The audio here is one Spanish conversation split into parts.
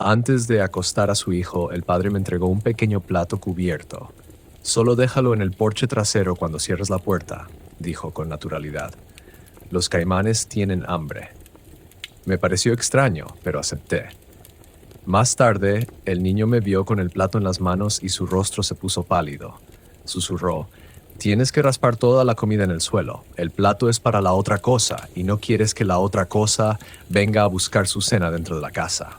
Antes de acostar a su hijo, el padre me entregó un pequeño plato cubierto. Solo déjalo en el porche trasero cuando cierres la puerta, dijo con naturalidad. Los caimanes tienen hambre. Me pareció extraño, pero acepté. Más tarde, el niño me vio con el plato en las manos y su rostro se puso pálido. Susurró: tienes que raspar toda la comida en el suelo. El plato es para la otra cosa y no quieres que la otra cosa venga a buscar su cena dentro de la casa.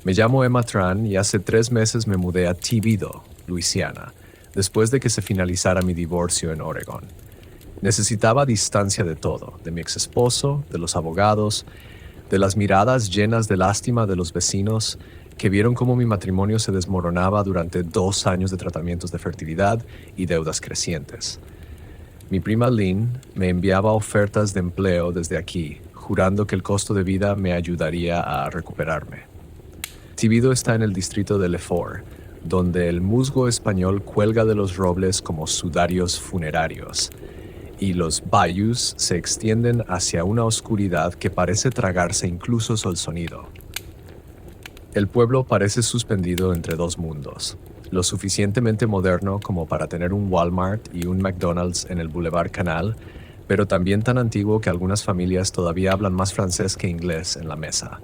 Me llamo Emma Tran y hace 3 meses me mudé a Thibodaux, Luisiana, después de que se finalizara mi divorcio en Oregón. Necesitaba distancia de todo, de mi exesposo, de los abogados, de las miradas llenas de lástima de los vecinos que vieron cómo mi matrimonio se desmoronaba durante 2 años de tratamientos de fertilidad y deudas crecientes. Mi prima Lynn me enviaba ofertas de empleo desde aquí, jurando que el costo de vida me ayudaría a recuperarme. Thibodaux está en el distrito de Lefort, donde el musgo español cuelga de los robles como sudarios funerarios, y los bayous se extienden hacia una oscuridad que parece tragarse incluso el sonido. El pueblo parece suspendido entre dos mundos, lo suficientemente moderno como para tener un Walmart y un McDonald's en el Boulevard Canal, pero también tan antiguo que algunas familias todavía hablan más francés que inglés en la mesa.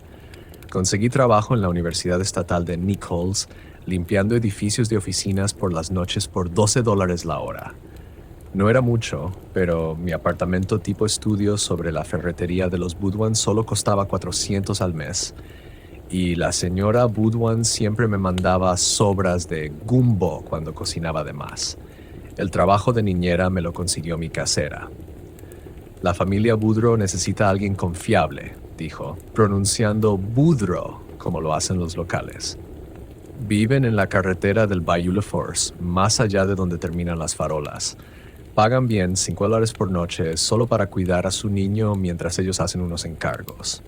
Conseguí trabajo en la Universidad Estatal de Nichols, limpiando edificios de oficinas por las noches por $12 la hora. No era mucho, pero mi apartamento tipo estudio sobre la ferretería de los Boudouin solo costaba $400 al mes, y la señora Boudouin siempre me mandaba sobras de gumbo cuando cocinaba de más. El trabajo de niñera me lo consiguió mi casera. La familia Boudreau necesita a alguien confiable, dijo, pronunciando Boudreau como lo hacen los locales. Viven en la carretera del Bayou Laforce, más allá de donde terminan las farolas. Pagan bien, $5 por noche, solo para cuidar a su niño mientras ellos hacen unos encargos.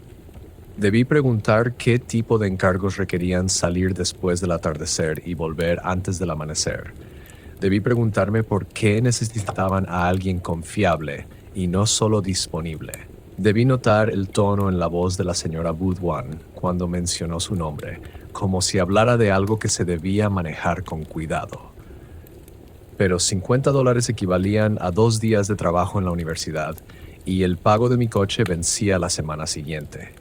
Debí preguntar qué tipo de encargos requerían salir después del atardecer y volver antes del amanecer. Debí preguntarme por qué necesitaban a alguien confiable y no solo disponible. Debí notar el tono en la voz de la señora Boudouin cuando mencionó su nombre, como si hablara de algo que se debía manejar con cuidado. Pero $50 equivalían a 2 días de trabajo en la universidad y el pago de mi coche vencía la semana siguiente.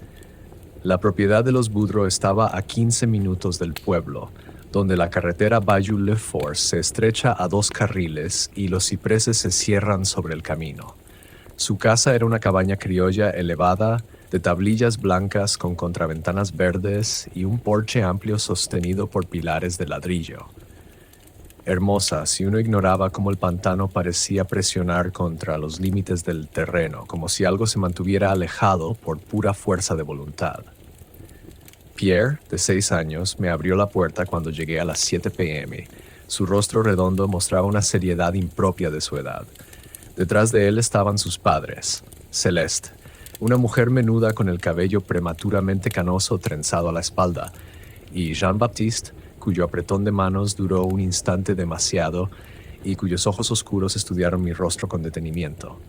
La propiedad de los Boudreau estaba a 15 minutos del pueblo, donde la carretera Bayou Laforce se estrecha a 2 carriles y los cipreses se cierran sobre el camino. Su casa era una cabaña criolla elevada, de tablillas blancas con contraventanas verdes y un porche amplio sostenido por pilares de ladrillo. Hermosa si uno ignoraba cómo el pantano parecía presionar contra los límites del terreno, como si algo se mantuviera alejado por pura fuerza de voluntad. Pierre, de 6 años, me abrió la puerta cuando llegué a las 7 p.m. Su rostro redondo mostraba una seriedad impropia de su edad. Detrás de él estaban sus padres, Celeste, una mujer menuda con el cabello prematuramente canoso trenzado a la espalda, y Jean-Baptiste, cuyo apretón de manos duró un instante demasiado y cuyos ojos oscuros estudiaron mi rostro con detenimiento.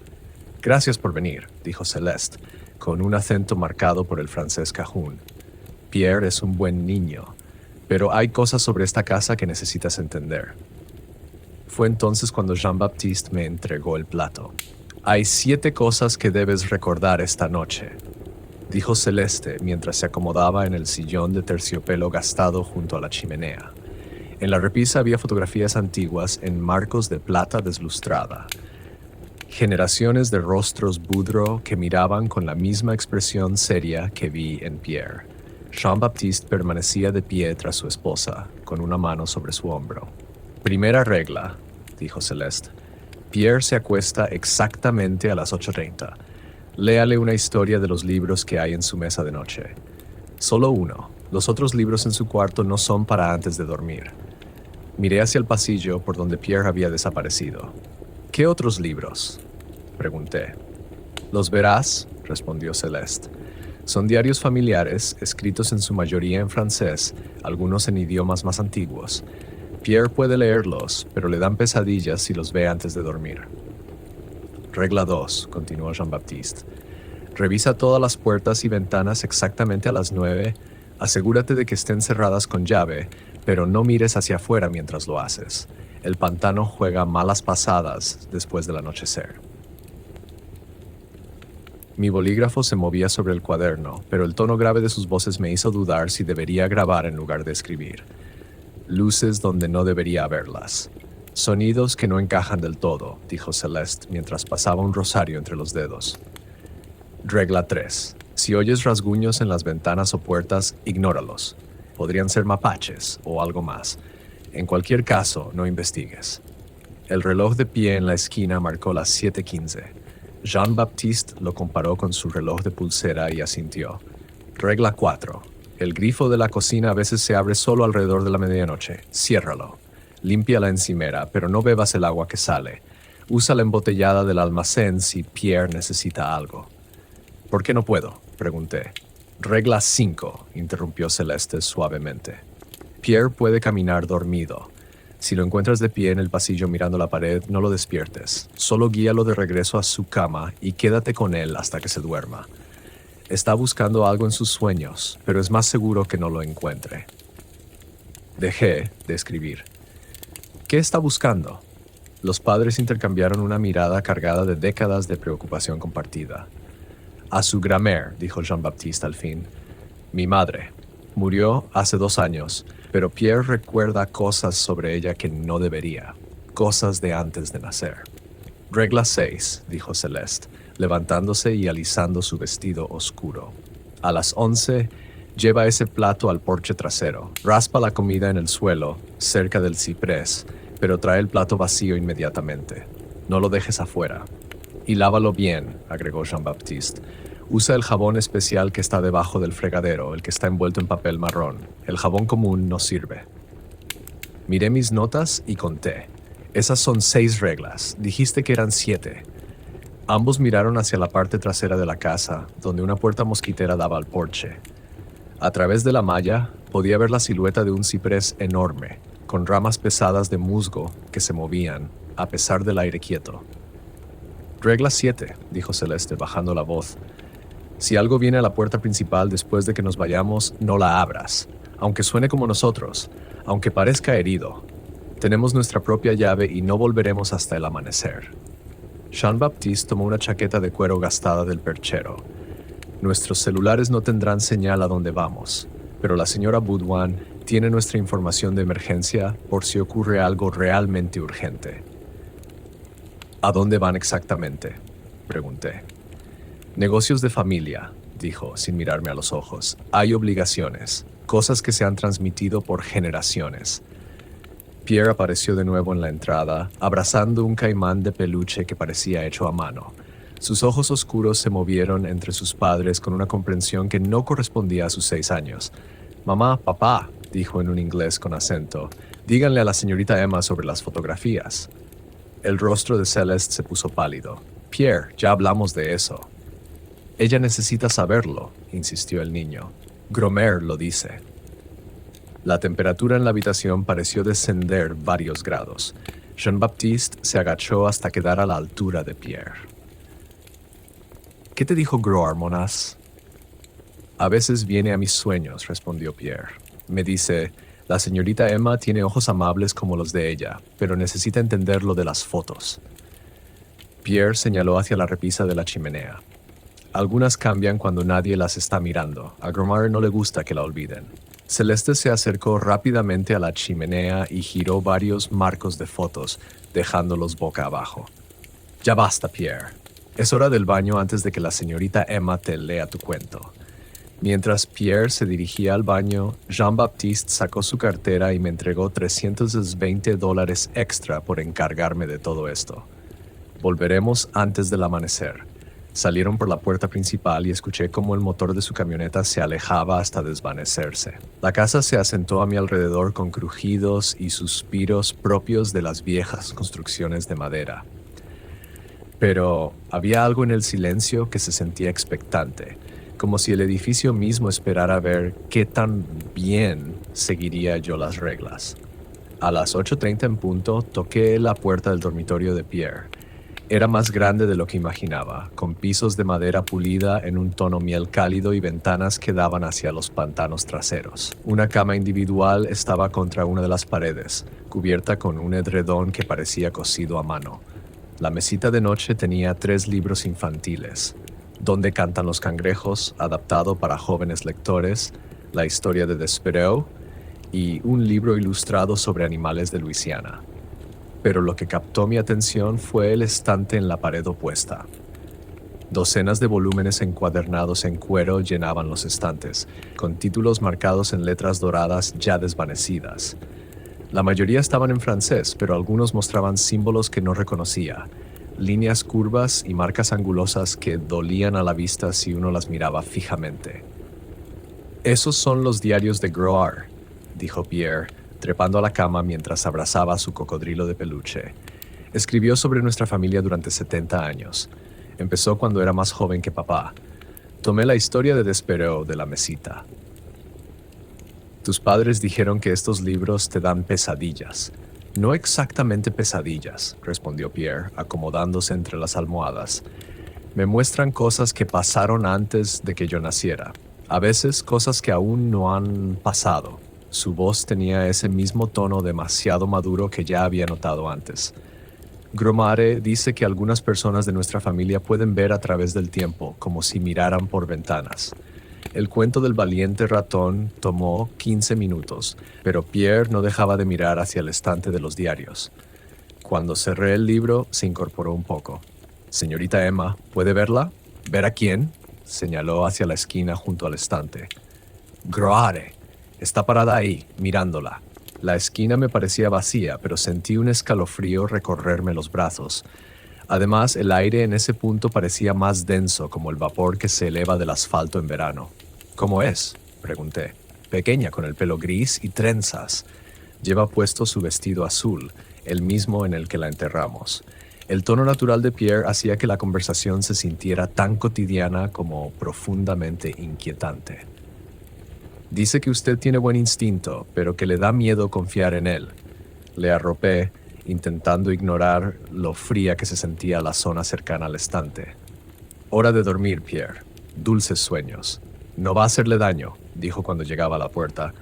«Gracias por venir», dijo Celeste, con un acento marcado por el francés cajún. «Pierre es un buen niño, pero hay cosas sobre esta casa que necesitas entender». Fue entonces cuando Jean-Baptiste me entregó el plato. «Hay 7 cosas que debes recordar esta noche», dijo Celeste mientras se acomodaba en el sillón de terciopelo gastado junto a la chimenea. En la repisa había fotografías antiguas en marcos de plata deslustrada. Generaciones de rostros Boudreau que miraban con la misma expresión seria que vi en Pierre. Jean-Baptiste permanecía de pie tras su esposa, con una mano sobre su hombro. «Primera regla», dijo Celeste. «Pierre se acuesta exactamente a las 8:30. Léale una historia de los libros que hay en su mesa de noche. Solo uno. Los otros libros en su cuarto no son para antes de dormir». Miré hacia el pasillo por donde Pierre había desaparecido. «¿Qué otros libros?», pregunté. «Los verás», respondió Celeste. «Son diarios familiares, escritos en su mayoría en francés, algunos en idiomas más antiguos. Pierre puede leerlos, pero le dan pesadillas si los ve antes de dormir». «Regla 2», continuó Jean-Baptiste. «Revisa todas las puertas y ventanas exactamente a las 9, Asegúrate de que estén cerradas con llave, pero no mires hacia afuera mientras lo haces. El pantano juega malas pasadas después del anochecer. Mi bolígrafo se movía sobre el cuaderno, pero el tono grave de sus voces me hizo dudar si debería grabar en lugar de escribir. Luces donde no debería haberlas. Sonidos que no encajan del todo, dijo Celeste mientras pasaba un rosario entre los dedos. Regla 3. Si oyes rasguños en las ventanas o puertas, ignóralos. Podrían ser mapaches o algo más. En cualquier caso, no investigues. El reloj de pie en la esquina marcó las 7:15. Jean-Baptiste lo comparó con su reloj de pulsera y asintió. Regla 4. El grifo de la cocina a veces se abre solo alrededor de la medianoche. Ciérralo. Limpia la encimera, pero no bebas el agua que sale. Usa la embotellada del almacén si Pierre necesita algo. ¿Por qué no puedo?, pregunté. Regla 5, interrumpió Celeste suavemente. Pierre puede caminar dormido. Si lo encuentras de pie en el pasillo mirando la pared, no lo despiertes. Solo guíalo de regreso a su cama y quédate con él hasta que se duerma. Está buscando algo en sus sueños, pero es más seguro que no lo encuentre. Dejé de escribir. ¿Qué está buscando? Los padres intercambiaron una mirada cargada de décadas de preocupación compartida. A su grammaire, dijo Jean-Baptiste al fin. Mi madre. Murió hace 2 años, pero Pierre recuerda cosas sobre ella que no debería. Cosas de antes de nacer. Regla 6, dijo Celeste, levantándose y alisando su vestido oscuro. A las 11, lleva ese plato al porche trasero. Raspa la comida en el suelo, cerca del ciprés, pero trae el plato vacío inmediatamente. No lo dejes afuera. Y lávalo bien, agregó Jean-Baptiste. Usa el jabón especial que está debajo del fregadero, el que está envuelto en papel marrón. El jabón común no sirve. Miré mis notas y conté. Esas son 6 reglas. Dijiste que eran 7. Ambos miraron hacia la parte trasera de la casa, donde una puerta mosquitera daba al porche. A través de la malla podía ver la silueta de un ciprés enorme, con ramas pesadas de musgo que se movían, a pesar del aire quieto. Regla 7, dijo Celeste, bajando la voz. Si algo viene a la puerta principal después de que nos vayamos, no la abras, aunque suene como nosotros, aunque parezca herido. Tenemos nuestra propia llave y no volveremos hasta el amanecer. Jean-Baptiste tomó una chaqueta de cuero gastada del perchero. Nuestros celulares no tendrán señal a donde vamos, pero la señora Baudouin tiene nuestra información de emergencia por si ocurre algo realmente urgente. ¿A dónde van exactamente?, pregunté. Negocios de familia, dijo, sin mirarme a los ojos. Hay obligaciones, cosas que se han transmitido por generaciones. Pierre apareció de nuevo en la entrada, abrazando un caimán de peluche que parecía hecho a mano. Sus ojos oscuros se movieron entre sus padres con una comprensión que no correspondía a sus 6 años. Mamá, papá, dijo en un inglés con acento, díganle a la señorita Emma sobre las fotografías. El rostro de Celeste se puso pálido. Pierre, ya hablamos de eso. Ella necesita saberlo, insistió el niño. Gromer lo dice. La temperatura en la habitación pareció descender varios grados. Jean-Baptiste se agachó hasta quedar a la altura de Pierre. ¿Qué te dijo Groar, Monas? A veces viene a mis sueños, respondió Pierre. Me dice, la señorita Emma tiene ojos amables como los de ella, pero necesita entender lo de las fotos. Pierre señaló hacia la repisa de la chimenea. Algunas cambian cuando nadie las está mirando. A Gromar no le gusta que la olviden. Celeste se acercó rápidamente a la chimenea y giró varios marcos de fotos, dejándolos boca abajo. Ya basta, Pierre. Es hora del baño antes de que la señorita Emma te lea tu cuento. Mientras Pierre se dirigía al baño, Jean-Baptiste sacó su cartera y me entregó $320 extra por encargarme de todo esto. Volveremos antes del amanecer. Salieron por la puerta principal y escuché cómo el motor de su camioneta se alejaba hasta desvanecerse. La casa se asentó a mi alrededor con crujidos y suspiros propios de las viejas construcciones de madera. Pero había algo en el silencio que se sentía expectante, como si el edificio mismo esperara ver qué tan bien seguiría yo las reglas. A las 8:30 en punto, toqué la puerta del dormitorio de Pierre. Era más grande de lo que imaginaba, con pisos de madera pulida en un tono miel cálido y ventanas que daban hacia los pantanos traseros. Una cama individual estaba contra una de las paredes, cubierta con un edredón que parecía cosido a mano. La mesita de noche tenía 3 libros infantiles: Donde cantan los cangrejos, adaptado para jóvenes lectores, La historia de Despereau y un libro ilustrado sobre animales de Luisiana. Pero lo que captó mi atención fue el estante en la pared opuesta. Docenas de volúmenes encuadernados en cuero llenaban los estantes, con títulos marcados en letras doradas ya desvanecidas. La mayoría estaban en francés, pero algunos mostraban símbolos que no reconocía, líneas curvas y marcas angulosas que dolían a la vista si uno las miraba fijamente. «Esos son los diarios de Groard», dijo Pierre, trepando a la cama mientras abrazaba a su cocodrilo de peluche. «Escribió sobre nuestra familia durante 70 años. Empezó cuando era más joven que papá. Tomé la historia de Despereau de la mesita». «Tus padres dijeron que estos libros te dan pesadillas». «No exactamente pesadillas», respondió Pierre, acomodándose entre las almohadas. «Me muestran cosas que pasaron antes de que yo naciera. A veces cosas que aún no han pasado». Su voz tenía ese mismo tono demasiado maduro que ya había notado antes. «Gromare dice que algunas personas de nuestra familia pueden ver a través del tiempo, como si miraran por ventanas». El cuento del valiente ratón tomó 15 minutos, pero Pierre no dejaba de mirar hacia el estante de los diarios. Cuando cerré el libro, se incorporó un poco. «Señorita Emma, ¿puede verla?» «¿Ver a quién?» Señaló hacia la esquina junto al estante. «Groare. Está parada ahí, mirándola». La esquina me parecía vacía, pero sentí un escalofrío recorrerme los brazos. Además, el aire en ese punto parecía más denso, como el vapor que se eleva del asfalto en verano. «¿Cómo es?», pregunté. «Pequeña, con el pelo gris y trenzas. Lleva puesto su vestido azul, el mismo en el que la enterramos». El tono natural de Pierre hacía que la conversación se sintiera tan cotidiana como profundamente inquietante. «Dice que usted tiene buen instinto, pero que le da miedo confiar en él». Le arropé, intentando ignorar lo fría que se sentía la zona cercana al estante. «Hora de dormir, Pierre. Dulces sueños». «No va a hacerle daño», dijo cuando llegaba a la puerta.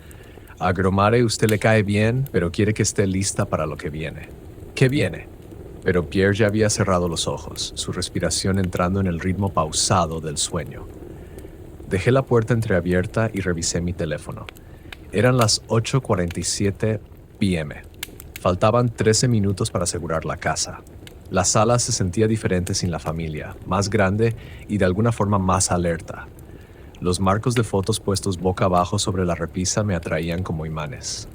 «A Gromare usted le cae bien, pero quiere que esté lista para lo que viene». «¿Qué viene?» Pero Pierre ya había cerrado los ojos, su respiración entrando en el ritmo pausado del sueño. Dejé la puerta entreabierta y revisé mi teléfono. Eran las 8:47 p.m. Faltaban 13 minutos para asegurar la casa. La sala se sentía diferente sin la familia, más grande y de alguna forma más alerta. Los marcos de fotos puestos boca abajo sobre la repisa me atraían como imanes.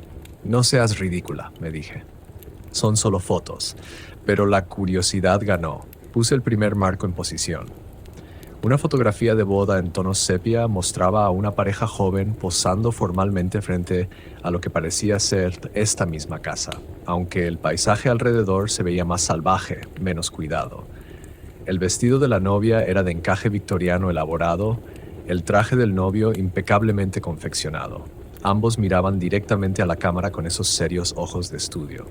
«No seas ridícula», me dije. «Son solo fotos». Pero la curiosidad ganó. Puse el primer marco en posición. Una fotografía de boda en tono sepia mostraba a una pareja joven posando formalmente frente a lo que parecía ser esta misma casa, aunque el paisaje alrededor se veía más salvaje, menos cuidado. El vestido de la novia era de encaje victoriano elaborado, el traje del novio impecablemente confeccionado. Ambos miraban directamente a la cámara con esos serios ojos de estudio.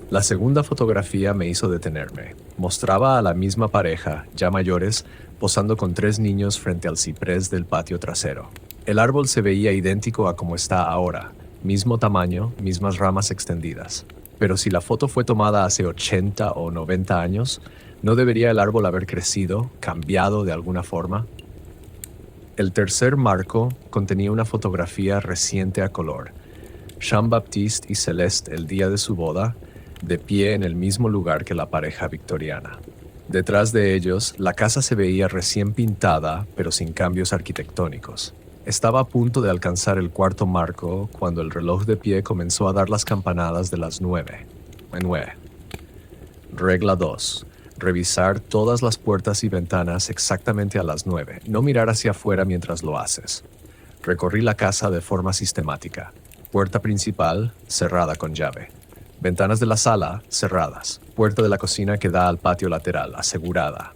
La segunda fotografía me hizo detenerme. Mostraba a la misma pareja, ya mayores, posando con 3 niños frente al ciprés del patio trasero. El árbol se veía idéntico a como está ahora, mismo tamaño, mismas ramas extendidas. Pero si la foto fue tomada hace 80 o 90 años, ¿no debería el árbol haber crecido, cambiado de alguna forma? El tercer marco contenía una fotografía reciente a color. Jean-Baptiste y Celeste el día de su boda, de pie en el mismo lugar que la pareja victoriana. Detrás de ellos, la casa se veía recién pintada, pero sin cambios arquitectónicos. Estaba a punto de alcanzar el cuarto marco cuando el reloj de pie comenzó a dar las campanadas de las 9. Regla 2. Revisar todas las puertas y ventanas exactamente a las 9. No mirar hacia afuera mientras lo haces. Recorrí la casa de forma sistemática. Puerta principal, cerrada con llave. Ventanas de la sala, cerradas. Puerta de la cocina que da al patio lateral, asegurada.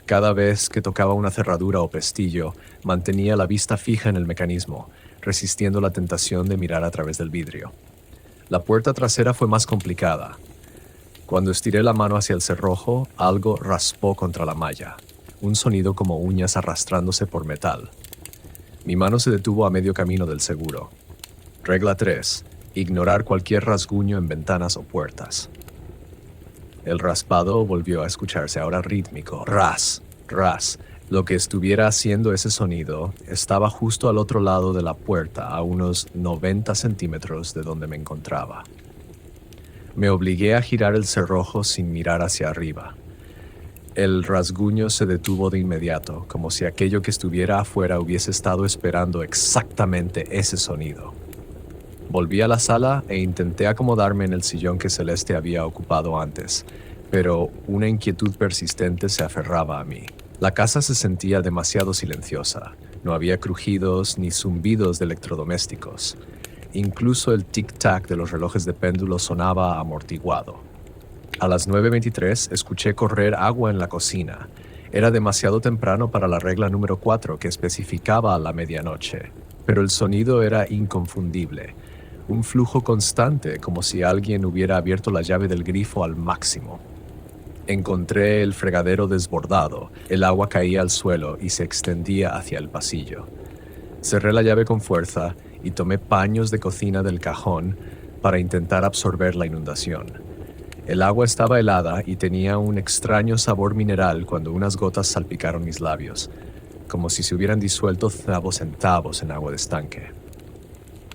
Cada vez que tocaba una cerradura o pestillo, mantenía la vista fija en el mecanismo, resistiendo la tentación de mirar a través del vidrio. La puerta trasera fue más complicada. Cuando estiré la mano hacia el cerrojo, algo raspó contra la malla, un sonido como uñas arrastrándose por metal. Mi mano se detuvo a medio camino del seguro. Regla 3. Ignorar cualquier rasguño en ventanas o puertas. El raspado volvió a escucharse, ahora rítmico. Ras, ras. Lo que estuviera haciendo ese sonido estaba justo al otro lado de la puerta, a unos 90 centímetros de donde me encontraba. Me obligué a girar el cerrojo sin mirar hacia arriba. El rasguño se detuvo de inmediato, como si aquello que estuviera afuera hubiese estado esperando exactamente ese sonido. Volví a la sala e intenté acomodarme en el sillón que Celeste había ocupado antes, pero una inquietud persistente se aferraba a mí. La casa se sentía demasiado silenciosa. No había crujidos ni zumbidos de electrodomésticos. Incluso el tic-tac de los relojes de péndulo sonaba amortiguado. A las 9:23 escuché correr agua en la cocina. Era demasiado temprano para la regla número 4 que especificaba a la medianoche, pero el sonido era inconfundible. Un flujo constante, como si alguien hubiera abierto la llave del grifo al máximo. Encontré el fregadero desbordado. El agua caía al suelo y se extendía hacia el pasillo. Cerré la llave con fuerza y tomé paños de cocina del cajón para intentar absorber la inundación. El agua estaba helada y tenía un extraño sabor mineral cuando unas gotas salpicaron mis labios, como si se hubieran disuelto centavos en agua de estanque.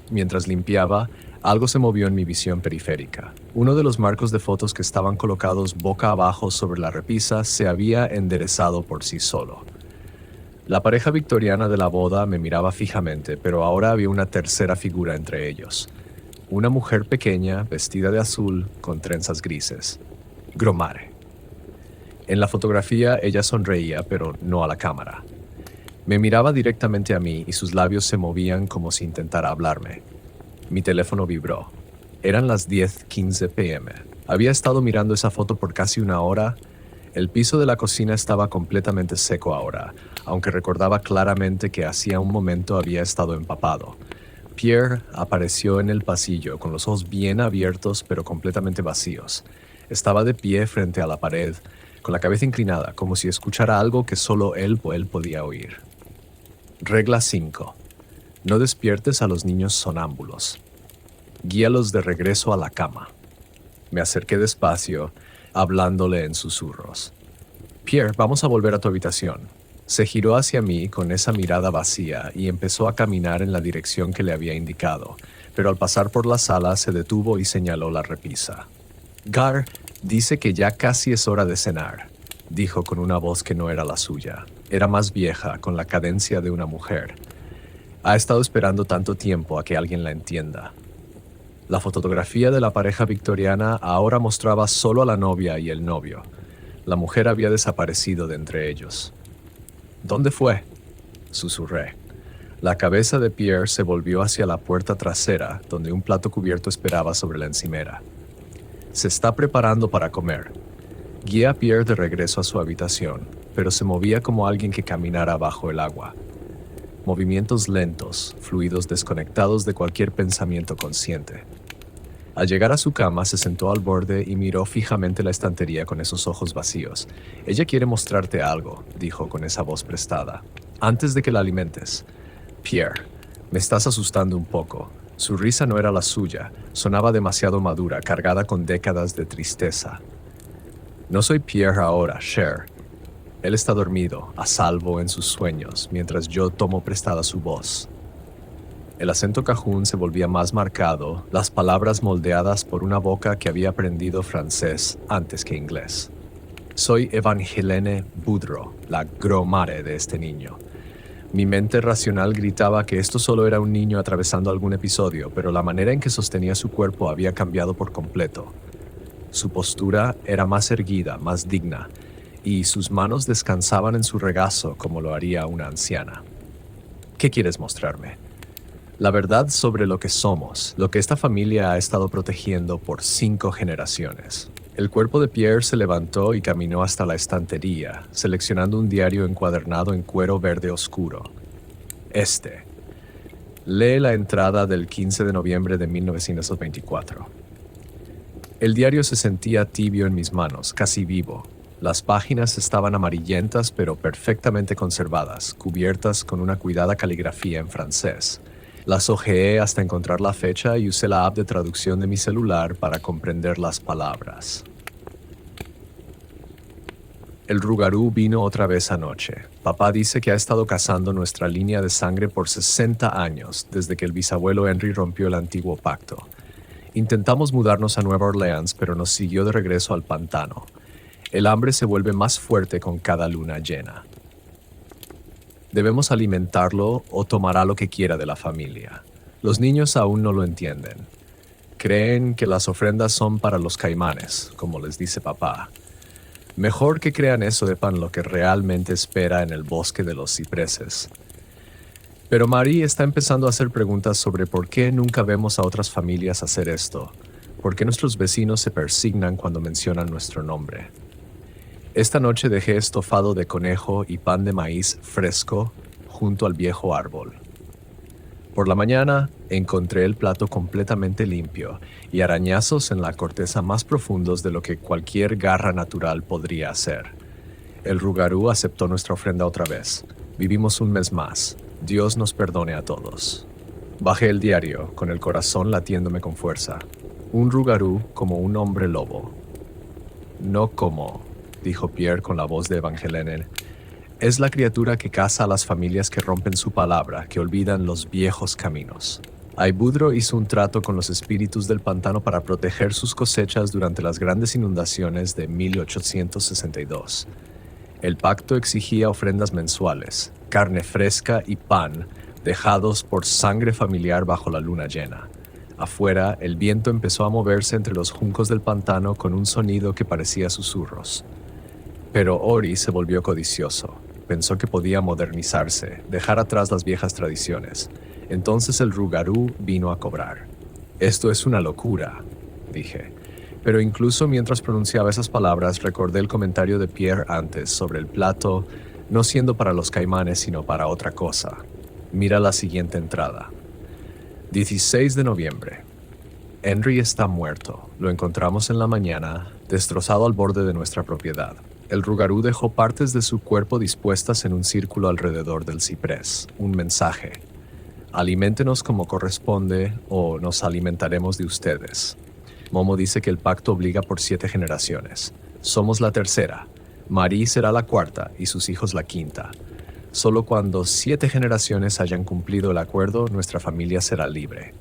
Mientras limpiaba, algo se movió en mi visión periférica. Uno de los marcos de fotos que estaban colocados boca abajo sobre la repisa se había enderezado por sí solo. La pareja victoriana de la boda me miraba fijamente, pero ahora había una tercera figura entre ellos. Una mujer pequeña, vestida de azul, con trenzas grises. Gromare. En la fotografía ella sonreía, pero no a la cámara. Me miraba directamente a mí y sus labios se movían como si intentara hablarme. Mi teléfono vibró. Eran las 10:15 p.m. Había estado mirando esa foto por casi una hora. El piso de la cocina estaba completamente seco ahora, aunque recordaba claramente que hacía un momento había estado empapado. Pierre apareció en el pasillo con los ojos bien abiertos pero completamente vacíos. Estaba de pie frente a la pared, con la cabeza inclinada, como si escuchara algo que solo él podía oír. Regla 5. No despiertes a los niños sonámbulos. Guíalos de regreso a la cama. Me acerqué despacio, hablándole en susurros. Pierre, vamos a volver a tu habitación. Se giró hacia mí con esa mirada vacía y empezó a caminar en la dirección que le había indicado, pero al pasar por la sala se detuvo y señaló la repisa. Gar dice que ya casi es hora de cenar, dijo con una voz que no era la suya. Era más vieja, con la cadencia de una mujer. Ha estado esperando tanto tiempo a que alguien la entienda. La fotografía de la pareja victoriana ahora mostraba solo a la novia y el novio. La mujer había desaparecido de entre ellos. ¿Dónde fue?, susurré. La cabeza de Pierre se volvió hacia la puerta trasera, donde un plato cubierto esperaba sobre la encimera. Se está preparando para comer. Guié a Pierre de regreso a su habitación, pero se movía como alguien que caminara bajo el agua. Movimientos lentos, fluidos desconectados de cualquier pensamiento consciente. Al llegar a su cama, se sentó al borde y miró fijamente la estantería con esos ojos vacíos. Ella quiere mostrarte algo, dijo con esa voz prestada. Antes de que la alimentes. Pierre, me estás asustando un poco. Su risa no era la suya. Sonaba demasiado madura, cargada con décadas de tristeza. No soy Pierre ahora, Cher. Él está dormido, a salvo en sus sueños, mientras yo tomo prestada su voz. El acento cajún se volvía más marcado, las palabras moldeadas por una boca que había aprendido francés antes que inglés. Soy Evangeline Boudreau, la Gromare de este niño. Mi mente racional gritaba que esto solo era un niño atravesando algún episodio, pero la manera en que sostenía su cuerpo había cambiado por completo. Su postura era más erguida, más digna, y sus manos descansaban en su regazo como lo haría una anciana. ¿Qué quieres mostrarme? La verdad sobre lo que somos, lo que esta familia ha estado protegiendo por 5 generaciones. El cuerpo de Pierre se levantó y caminó hasta la estantería, seleccionando un diario encuadernado en cuero verde oscuro. Lee la entrada del 15 de noviembre de 1924. El diario se sentía tibio en mis manos, casi vivo. Las páginas estaban amarillentas pero perfectamente conservadas, cubiertas con una cuidada caligrafía en francés. Las hojeé hasta encontrar la fecha y usé la app de traducción de mi celular para comprender las palabras. El Rougarou vino otra vez anoche. Papá dice que ha estado cazando nuestra línea de sangre por 60 años, desde que el bisabuelo Henry rompió el antiguo pacto. Intentamos mudarnos a Nueva Orleans, pero nos siguió de regreso al pantano. El hambre se vuelve más fuerte con cada luna llena. Debemos alimentarlo o tomará lo que quiera de la familia. Los niños aún no lo entienden. Creen que las ofrendas son para los caimanes, como les dice papá. Mejor que crean eso sepan lo que realmente espera en el bosque de los cipreses. Pero Marie está empezando a hacer preguntas sobre por qué nunca vemos a otras familias hacer esto, por qué nuestros vecinos se persignan cuando mencionan nuestro nombre. Esta noche dejé estofado de conejo y pan de maíz fresco junto al viejo árbol. Por la mañana encontré el plato completamente limpio y arañazos en la corteza más profundos de lo que cualquier garra natural podría hacer. El Rougarou aceptó nuestra ofrenda otra vez. Vivimos un mes más. Dios nos perdone a todos. Bajé el diario, con el corazón latiéndome con fuerza. Un Rougarou como un hombre lobo. No como, dijo Pierre con la voz de Evangelene. Es la criatura que caza a las familias que rompen su palabra, que olvidan los viejos caminos. Aibudro hizo un trato con los espíritus del pantano para proteger sus cosechas durante las grandes inundaciones de 1862. El pacto exigía ofrendas mensuales, carne fresca y pan, dejados por sangre familiar bajo la luna llena. Afuera, el viento empezó a moverse entre los juncos del pantano con un sonido que parecía susurros. Pero Ori se volvió codicioso. Pensó que podía modernizarse, dejar atrás las viejas tradiciones. Entonces el Rougarou vino a cobrar. «Esto es una locura», dije. Pero incluso mientras pronunciaba esas palabras, recordé el comentario de Pierre antes sobre el plato no siendo para los caimanes, sino para otra cosa. Mira la siguiente entrada. 16 de noviembre. Henry está muerto. Lo encontramos en la mañana, destrozado al borde de nuestra propiedad. El Rougarou dejó partes de su cuerpo dispuestas en un círculo alrededor del ciprés. Un mensaje. Aliméntenos como corresponde o nos alimentaremos de ustedes. Momo dice que el pacto obliga por 7 generaciones. Somos la tercera. Marie será la cuarta y sus hijos la quinta. Solo cuando 7 generaciones hayan cumplido el acuerdo, nuestra familia será libre.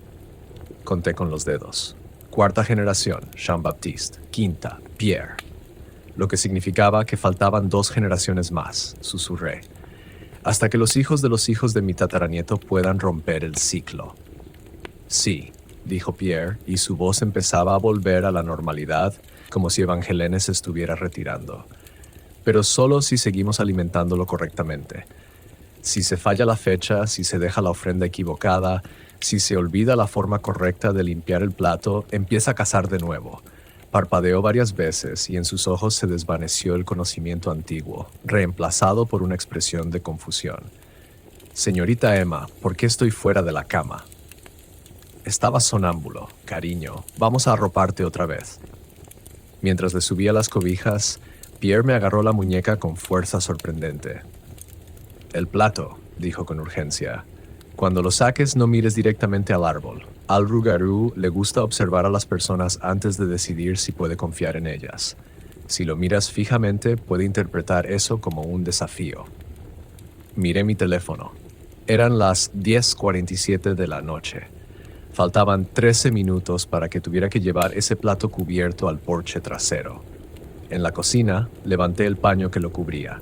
Conté con los dedos. Cuarta generación, Jean-Baptiste. Quinta, Pierre. Lo que significaba que faltaban 2 generaciones más, susurré. Hasta que los hijos de mi tataranieto puedan romper el ciclo. Sí, dijo Pierre, y su voz empezaba a volver a la normalidad, como si Evangelene se estuviera retirando. Pero solo si seguimos alimentándolo correctamente. Si se falla la fecha, si se deja la ofrenda equivocada, si se olvida la forma correcta de limpiar el plato, empieza a cazar de nuevo. Parpadeó varias veces y en sus ojos se desvaneció el conocimiento antiguo, reemplazado por una expresión de confusión. Señorita Emma, ¿por qué estoy fuera de la cama? Estaba sonámbulo, cariño. Vamos a arroparte otra vez. Mientras le subía las cobijas, Pierre me agarró la muñeca con fuerza sorprendente. El plato, dijo con urgencia. Cuando lo saques, no mires directamente al árbol. Al Rougarou le gusta observar a las personas antes de decidir si puede confiar en ellas. Si lo miras fijamente, puede interpretar eso como un desafío. Miré mi teléfono. Eran las 10:47 de la noche. Faltaban 13 minutos para que tuviera que llevar ese plato cubierto al porche trasero. En la cocina, levanté el paño que lo cubría.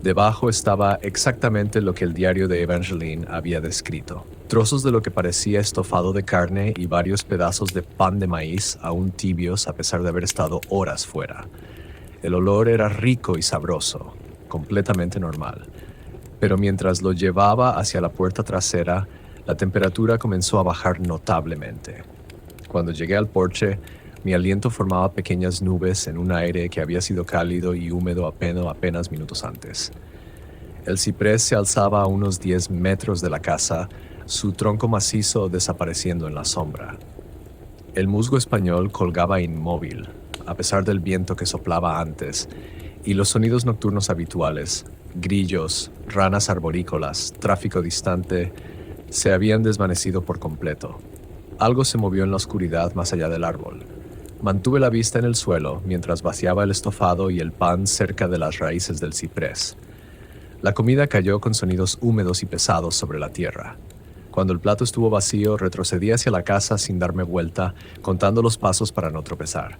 Debajo estaba exactamente lo que el diario de Evangeline había descrito. Trozos de lo que parecía estofado de carne y varios pedazos de pan de maíz aún tibios a pesar de haber estado horas fuera. El olor era rico y sabroso, completamente normal. Pero mientras lo llevaba hacia la puerta trasera, la temperatura comenzó a bajar notablemente. Cuando llegué al porche, mi aliento formaba pequeñas nubes en un aire que había sido cálido y húmedo apenas minutos antes. El ciprés se alzaba a unos 10 metros de la casa, su tronco macizo desapareciendo en la sombra. El musgo español colgaba inmóvil, a pesar del viento que soplaba antes, y los sonidos nocturnos habituales, grillos, ranas arborícolas, tráfico distante, se habían desvanecido por completo. Algo se movió en la oscuridad más allá del árbol. Mantuve la vista en el suelo mientras vaciaba el estofado y el pan cerca de las raíces del ciprés. La comida cayó con sonidos húmedos y pesados sobre la tierra. Cuando el plato estuvo vacío, retrocedí hacia la casa sin darme vuelta, contando los pasos para no tropezar.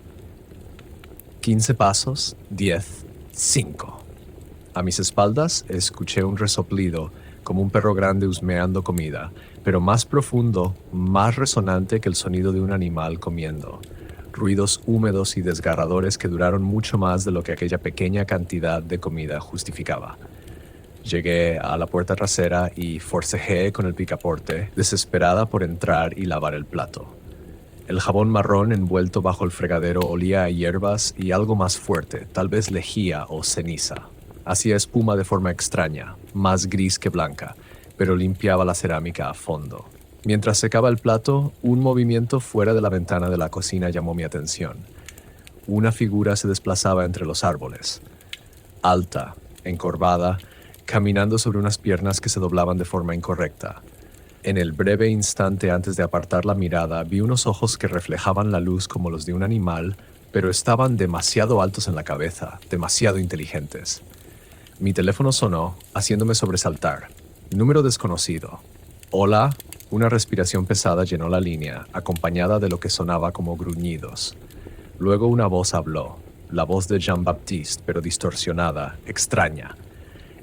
15 pasos, 10, 5. A mis espaldas escuché un resoplido, como un perro grande husmeando comida, pero más profundo, más resonante que el sonido de un animal comiendo. Ruidos húmedos y desgarradores que duraron mucho más de lo que aquella pequeña cantidad de comida justificaba. Llegué a la puerta trasera y forcejeé con el picaporte, desesperada por entrar y lavar el plato. El jabón marrón envuelto bajo el fregadero olía a hierbas y algo más fuerte, tal vez lejía o ceniza. Hacía espuma de forma extraña, más gris que blanca, pero limpiaba la cerámica a fondo. Mientras secaba el plato, un movimiento fuera de la ventana de la cocina llamó mi atención. Una figura se desplazaba entre los árboles. Alta, encorvada, caminando sobre unas piernas que se doblaban de forma incorrecta. En el breve instante antes de apartar la mirada, vi unos ojos que reflejaban la luz como los de un animal, pero estaban demasiado altos en la cabeza, demasiado inteligentes. Mi teléfono sonó, haciéndome sobresaltar. Número desconocido. Hola. Una respiración pesada llenó la línea, acompañada de lo que sonaba como gruñidos. Luego una voz habló, la voz de Jean-Baptiste, pero distorsionada, extraña.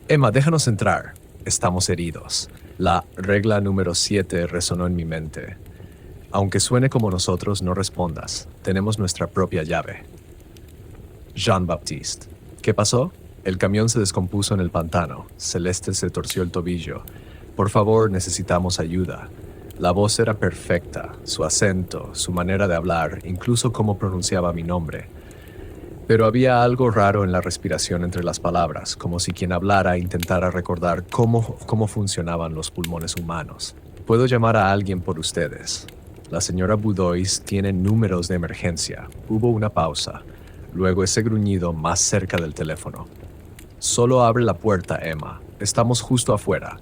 Emma, déjanos entrar. Estamos heridos. La regla número 7 resonó en mi mente. Aunque suene como nosotros, no respondas. Tenemos nuestra propia llave. Jean-Baptiste. ¿Qué pasó? El camión se descompuso en el pantano. Celeste se torció el tobillo. Por favor, necesitamos ayuda. La voz era perfecta, su acento, su manera de hablar, incluso cómo pronunciaba mi nombre. Pero había algo raro en la respiración entre las palabras, como si quien hablara intentara recordar cómo funcionaban los pulmones humanos. Puedo llamar a alguien por ustedes. La señora Boudois tiene números de emergencia. Hubo una pausa. Luego ese gruñido más cerca del teléfono. Solo abre la puerta, Emma. Estamos justo afuera.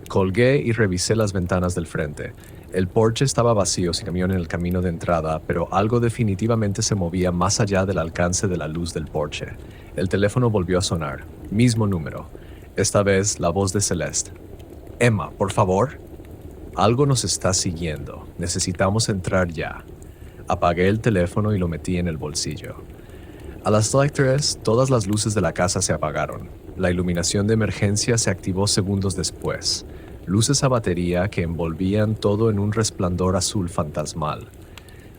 Colgué y revisé las ventanas del frente. El porche estaba vacío sin camión en el camino de entrada, pero algo definitivamente se movía más allá del alcance de la luz del porche. El teléfono volvió a sonar. Mismo número. Esta vez la voz de Celeste. Emma, por favor. Algo nos está siguiendo. Necesitamos entrar ya. Apagué el teléfono y lo metí en el bolsillo. A las 3, todas las luces de la casa se apagaron. La iluminación de emergencia se activó segundos después. Luces a batería que envolvían todo en un resplandor azul fantasmal.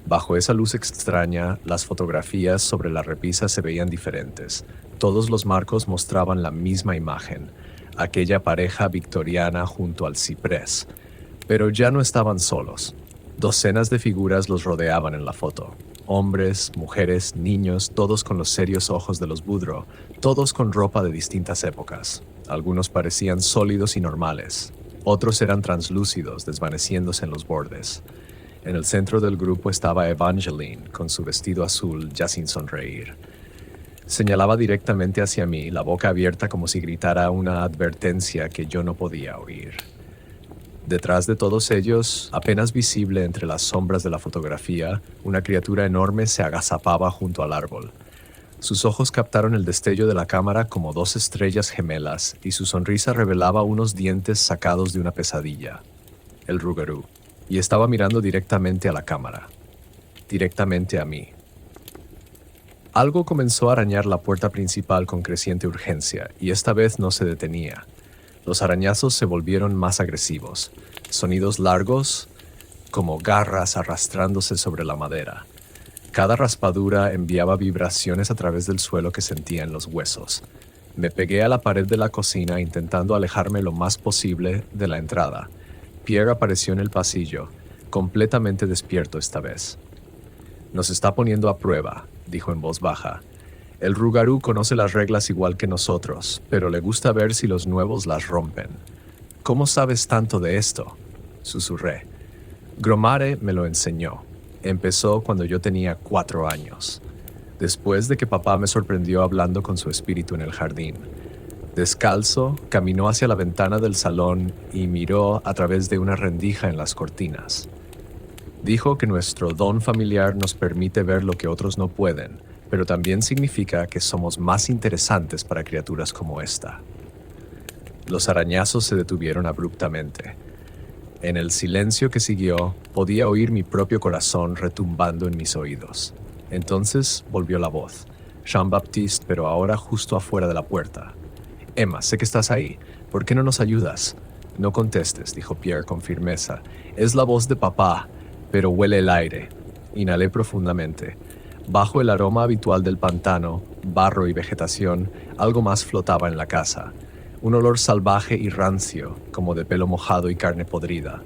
Bajo esa luz extraña, las fotografías sobre la repisa se veían diferentes. Todos los marcos mostraban la misma imagen, aquella pareja victoriana junto al ciprés. Pero ya no estaban solos. Docenas de figuras los rodeaban en la foto. Hombres, mujeres, niños, todos con los serios ojos de los Boudreaux, todos con ropa de distintas épocas. Algunos parecían sólidos y normales. Otros eran translúcidos, desvaneciéndose en los bordes. En el centro del grupo estaba Evangeline, con su vestido azul, ya sin sonreír. Señalaba directamente hacia mí, la boca abierta como si gritara una advertencia que yo no podía oír. Detrás de todos ellos, apenas visible entre las sombras de la fotografía, una criatura enorme se agazapaba junto al árbol. Sus ojos captaron el destello de la cámara como 2 estrellas gemelas y su sonrisa revelaba unos dientes sacados de una pesadilla. El Rougarou. Y estaba mirando directamente a la cámara. Directamente a mí. Algo comenzó a arañar la puerta principal con creciente urgencia y esta vez no se detenía. Los arañazos se volvieron más agresivos. Sonidos largos, como garras arrastrándose sobre la madera. Cada raspadura enviaba vibraciones a través del suelo que sentía en los huesos. Me pegué a la pared de la cocina intentando alejarme lo más posible de la entrada. Pierre apareció en el pasillo, completamente despierto esta vez. «Nos está poniendo a prueba», dijo en voz baja. «El Rougarou conoce las reglas igual que nosotros, pero le gusta ver si los nuevos las rompen». «¿Cómo sabes tanto de esto?», susurré. «Gromare me lo enseñó». Empezó cuando yo tenía 4 años, después de que papá me sorprendió hablando con su espíritu en el jardín. Descalzo, caminó hacia la ventana del salón y miró a través de una rendija en las cortinas. Dijo que nuestro don familiar nos permite ver lo que otros no pueden, pero también significa que somos más interesantes para criaturas como esta. Los arañazos se detuvieron abruptamente. En el silencio que siguió, podía oír mi propio corazón retumbando en mis oídos. Entonces volvió la voz. Jean-Baptiste, pero ahora justo afuera de la puerta. Emma, sé que estás ahí. ¿Por qué no nos ayudas? No contestes, dijo Pierre con firmeza. Es la voz de papá, pero huele el aire. Inhalé profundamente. Bajo el aroma habitual del pantano, barro y vegetación, algo más flotaba en la casa. Un olor salvaje y rancio, como de pelo mojado y carne podrida.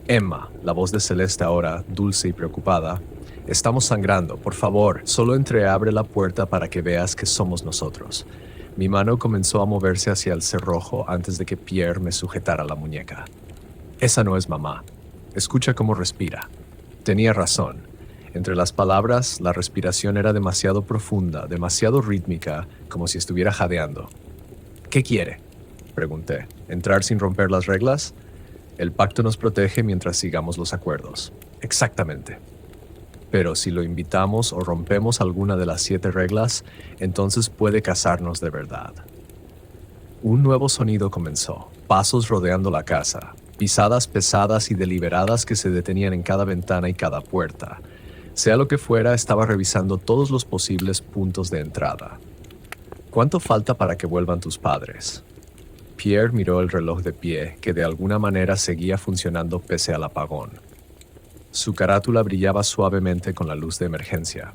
Emma, la voz de Celeste ahora, dulce y preocupada. Estamos sangrando, por favor, solo entreabre la puerta para que veas que somos nosotros. Mi mano comenzó a moverse hacia el cerrojo antes de que Pierre me sujetara la muñeca. Esa no es mamá. Escucha cómo respira. Tenía razón. Entre las palabras, la respiración era demasiado profunda, demasiado rítmica, como si estuviera jadeando. ¿Qué quiere?, pregunté. ¿Entrar sin romper las reglas? El pacto nos protege mientras sigamos los acuerdos. Exactamente. Pero si lo invitamos o rompemos alguna de las 7 reglas, entonces puede casarnos de verdad. Un nuevo sonido comenzó. Pasos rodeando la casa. Pisadas pesadas y deliberadas que se detenían en cada ventana y cada puerta. Sea lo que fuera, estaba revisando todos los posibles puntos de entrada. ¿Cuánto falta para que vuelvan tus padres? Pierre miró el reloj de pie, que de alguna manera seguía funcionando pese al apagón. Su carátula brillaba suavemente con la luz de emergencia.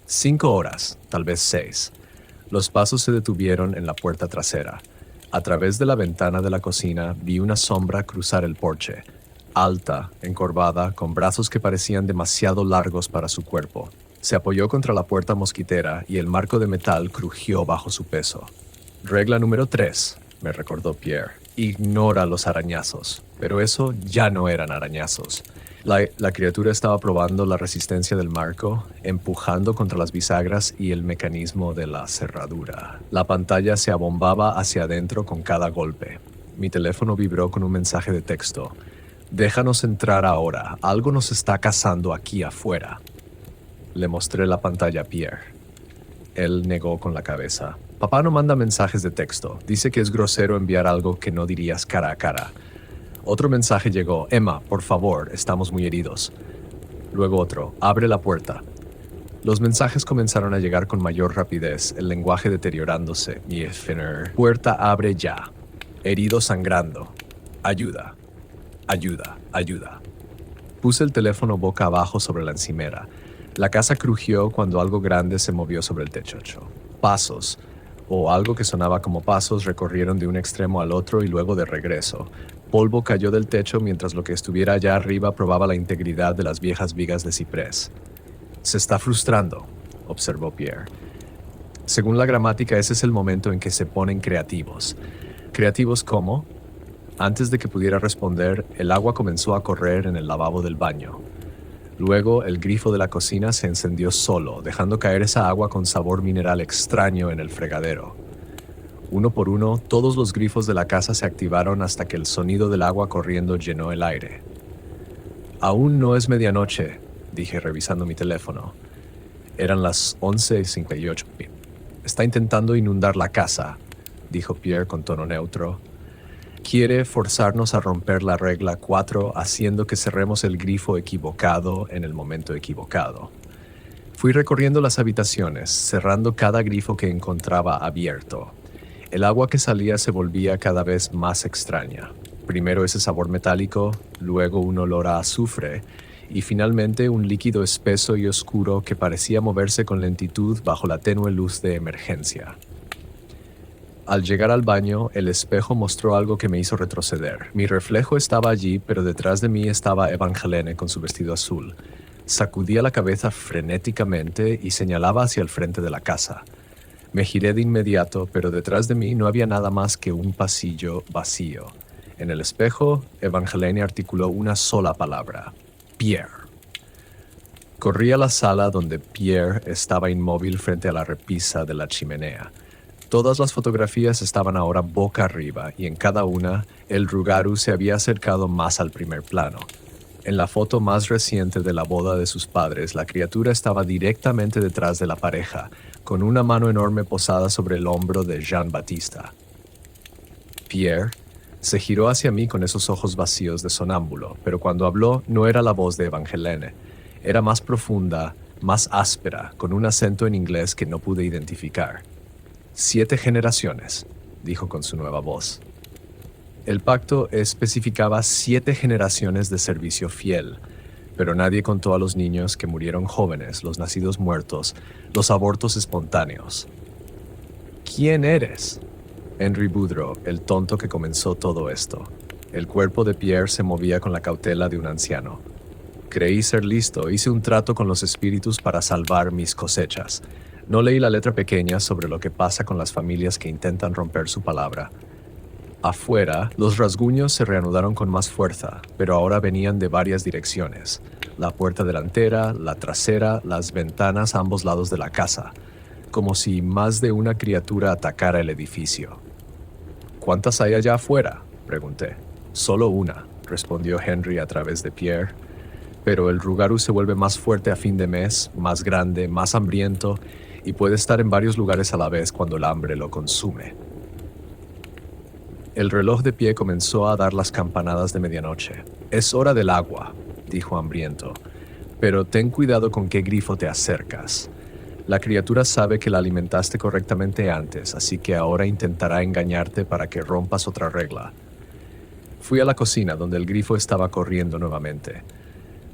5 horas, tal vez 6. Los pasos se detuvieron en la puerta trasera. A través de la ventana de la cocina vi una sombra cruzar el porche, alta, encorvada, con brazos que parecían demasiado largos para su cuerpo. Se apoyó contra la puerta mosquitera y el marco de metal crujió bajo su peso. Regla número 3, me recordó Pierre. Ignora los arañazos. Pero eso ya no eran arañazos. La criatura estaba probando la resistencia del marco, empujando contra las bisagras y el mecanismo de la cerradura. La pantalla se abombaba hacia adentro con cada golpe. Mi teléfono vibró con un mensaje de texto. Déjanos entrar ahora. Algo nos está cazando aquí afuera. Le mostré la pantalla a Pierre. Él negó con la cabeza. Papá no manda mensajes de texto. Dice que es grosero enviar algo que no dirías cara a cara. Otro mensaje llegó. Emma, por favor, estamos muy heridos. Luego otro. Abre la puerta. Los mensajes comenzaron a llegar con mayor rapidez, el lenguaje deteriorándose. Mi Finner. Puerta abre ya. Herido sangrando. Ayuda. Ayuda. Ayuda. Puse el teléfono boca abajo sobre la encimera. La casa crujió cuando algo grande se movió sobre el techo. Pasos, o algo que sonaba como pasos, recorrieron de un extremo al otro y luego de regreso. Polvo cayó del techo mientras lo que estuviera allá arriba probaba la integridad de las viejas vigas de ciprés. Se está frustrando, observó Pierre. Según la gramática, ese es el momento en que se ponen creativos. ¿Creativos cómo? Antes de que pudiera responder, el agua comenzó a correr en el lavabo del baño. Luego, el grifo de la cocina se encendió solo, dejando caer esa agua con sabor mineral extraño en el fregadero. Uno por uno, todos los grifos de la casa se activaron hasta que el sonido del agua corriendo llenó el aire. Aún no es medianoche, dije revisando mi teléfono. Eran las 11:58. Está intentando inundar la casa, dijo Pierre con tono neutro. Quiere forzarnos a romper la regla 4 haciendo que cerremos el grifo equivocado en el momento equivocado. Fui recorriendo las habitaciones, cerrando cada grifo que encontraba abierto. El agua que salía se volvía cada vez más extraña. Primero ese sabor metálico, luego un olor a azufre y finalmente un líquido espeso y oscuro que parecía moverse con lentitud bajo la tenue luz de emergencia. Al llegar al baño, el espejo mostró algo que me hizo retroceder. Mi reflejo estaba allí, pero detrás de mí estaba Evangeline con su vestido azul. Sacudía la cabeza frenéticamente y señalaba hacia el frente de la casa. Me giré de inmediato, pero detrás de mí no había nada más que un pasillo vacío. En el espejo, Evangeline articuló una sola palabra: Pierre. Corrí a la sala donde Pierre estaba inmóvil frente a la repisa de la chimenea. Todas las fotografías estaban ahora boca arriba y en cada una el Rougarou se había acercado más al primer plano. En la foto más reciente de la boda de sus padres, la criatura estaba directamente detrás de la pareja, con una mano enorme posada sobre el hombro de Jean-Baptiste. Pierre se giró hacia mí con esos ojos vacíos de sonámbulo, pero cuando habló no era la voz de Evangelene. Era más profunda, más áspera, con un acento en inglés que no pude identificar. 7 generaciones, dijo con su nueva voz. El pacto especificaba 7 generaciones de servicio fiel, pero nadie contó a los niños que murieron jóvenes, los nacidos muertos, los abortos espontáneos. ¿Quién eres? Henry Boudreau, el tonto que comenzó todo esto. El cuerpo de Pierre se movía con la cautela de un anciano. Creí ser listo, hice un trato con los espíritus para salvar mis cosechas. No leí la letra pequeña sobre lo que pasa con las familias que intentan romper su palabra. Afuera, los rasguños se reanudaron con más fuerza, pero ahora venían de varias direcciones. La puerta delantera, la trasera, las ventanas a ambos lados de la casa, como si más de una criatura atacara el edificio. ¿Cuántas hay allá afuera?, pregunté. Solo una, respondió Henry a través de Pierre. Pero el Rougarou se vuelve más fuerte a fin de mes, más grande, más hambriento, y puede estar en varios lugares a la vez cuando el hambre lo consume. El reloj de pie comenzó a dar las campanadas de medianoche. «Es hora del agua», dijo hambriento, «pero ten cuidado con qué grifo te acercas. La criatura sabe que la alimentaste correctamente antes, así que ahora intentará engañarte para que rompas otra regla». Fui a la cocina, donde el grifo estaba corriendo nuevamente.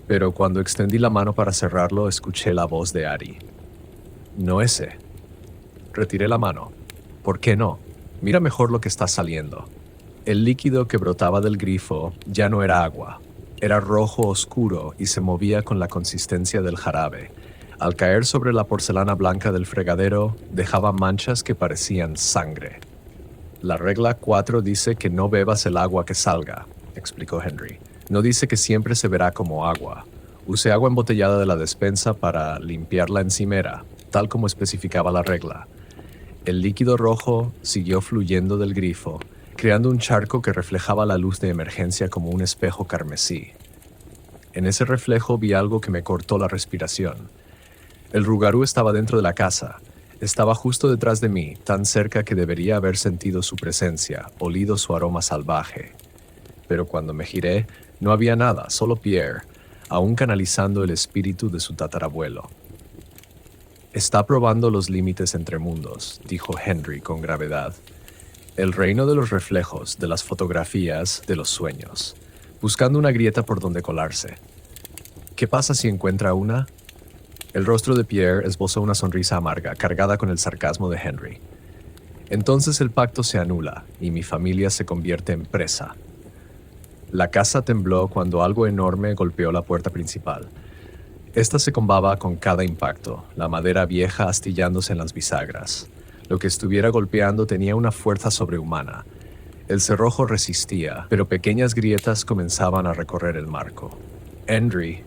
Pero cuando extendí la mano para cerrarlo, escuché la voz de Ari. «No ese». Retiré la mano. «¿Por qué no? Mira mejor lo que está saliendo». El líquido que brotaba del grifo ya no era agua. Era rojo oscuro y se movía con la consistencia del jarabe. Al caer sobre la porcelana blanca del fregadero, dejaba manchas que parecían sangre. «La regla 4 dice que no bebas el agua que salga», explicó Henry. «No dice que siempre se verá como agua. Use agua embotellada de la despensa para limpiar la encimera, tal como especificaba la regla». El líquido rojo siguió fluyendo del grifo, creando un charco que reflejaba la luz de emergencia como un espejo carmesí. En ese reflejo vi algo que me cortó la respiración. El Rougarou estaba dentro de la casa. Estaba justo detrás de mí, tan cerca que debería haber sentido su presencia, olido su aroma salvaje. Pero cuando me giré, no había nada, solo Pierre, aún canalizando el espíritu de su tatarabuelo. «Está probando los límites entre mundos», dijo Henry con gravedad. «El reino de los reflejos, de las fotografías, de los sueños, buscando una grieta por donde colarse. ¿Qué pasa si encuentra una?» El rostro de Pierre esbozó una sonrisa amarga, cargada con el sarcasmo de Henry. «Entonces el pacto se anula y mi familia se convierte en presa». La casa tembló cuando algo enorme golpeó la puerta principal. Esta se combaba con cada impacto, la madera vieja astillándose en las bisagras. Lo que estuviera golpeando tenía una fuerza sobrehumana. El cerrojo resistía, pero pequeñas grietas comenzaban a recorrer el marco. «Henry»,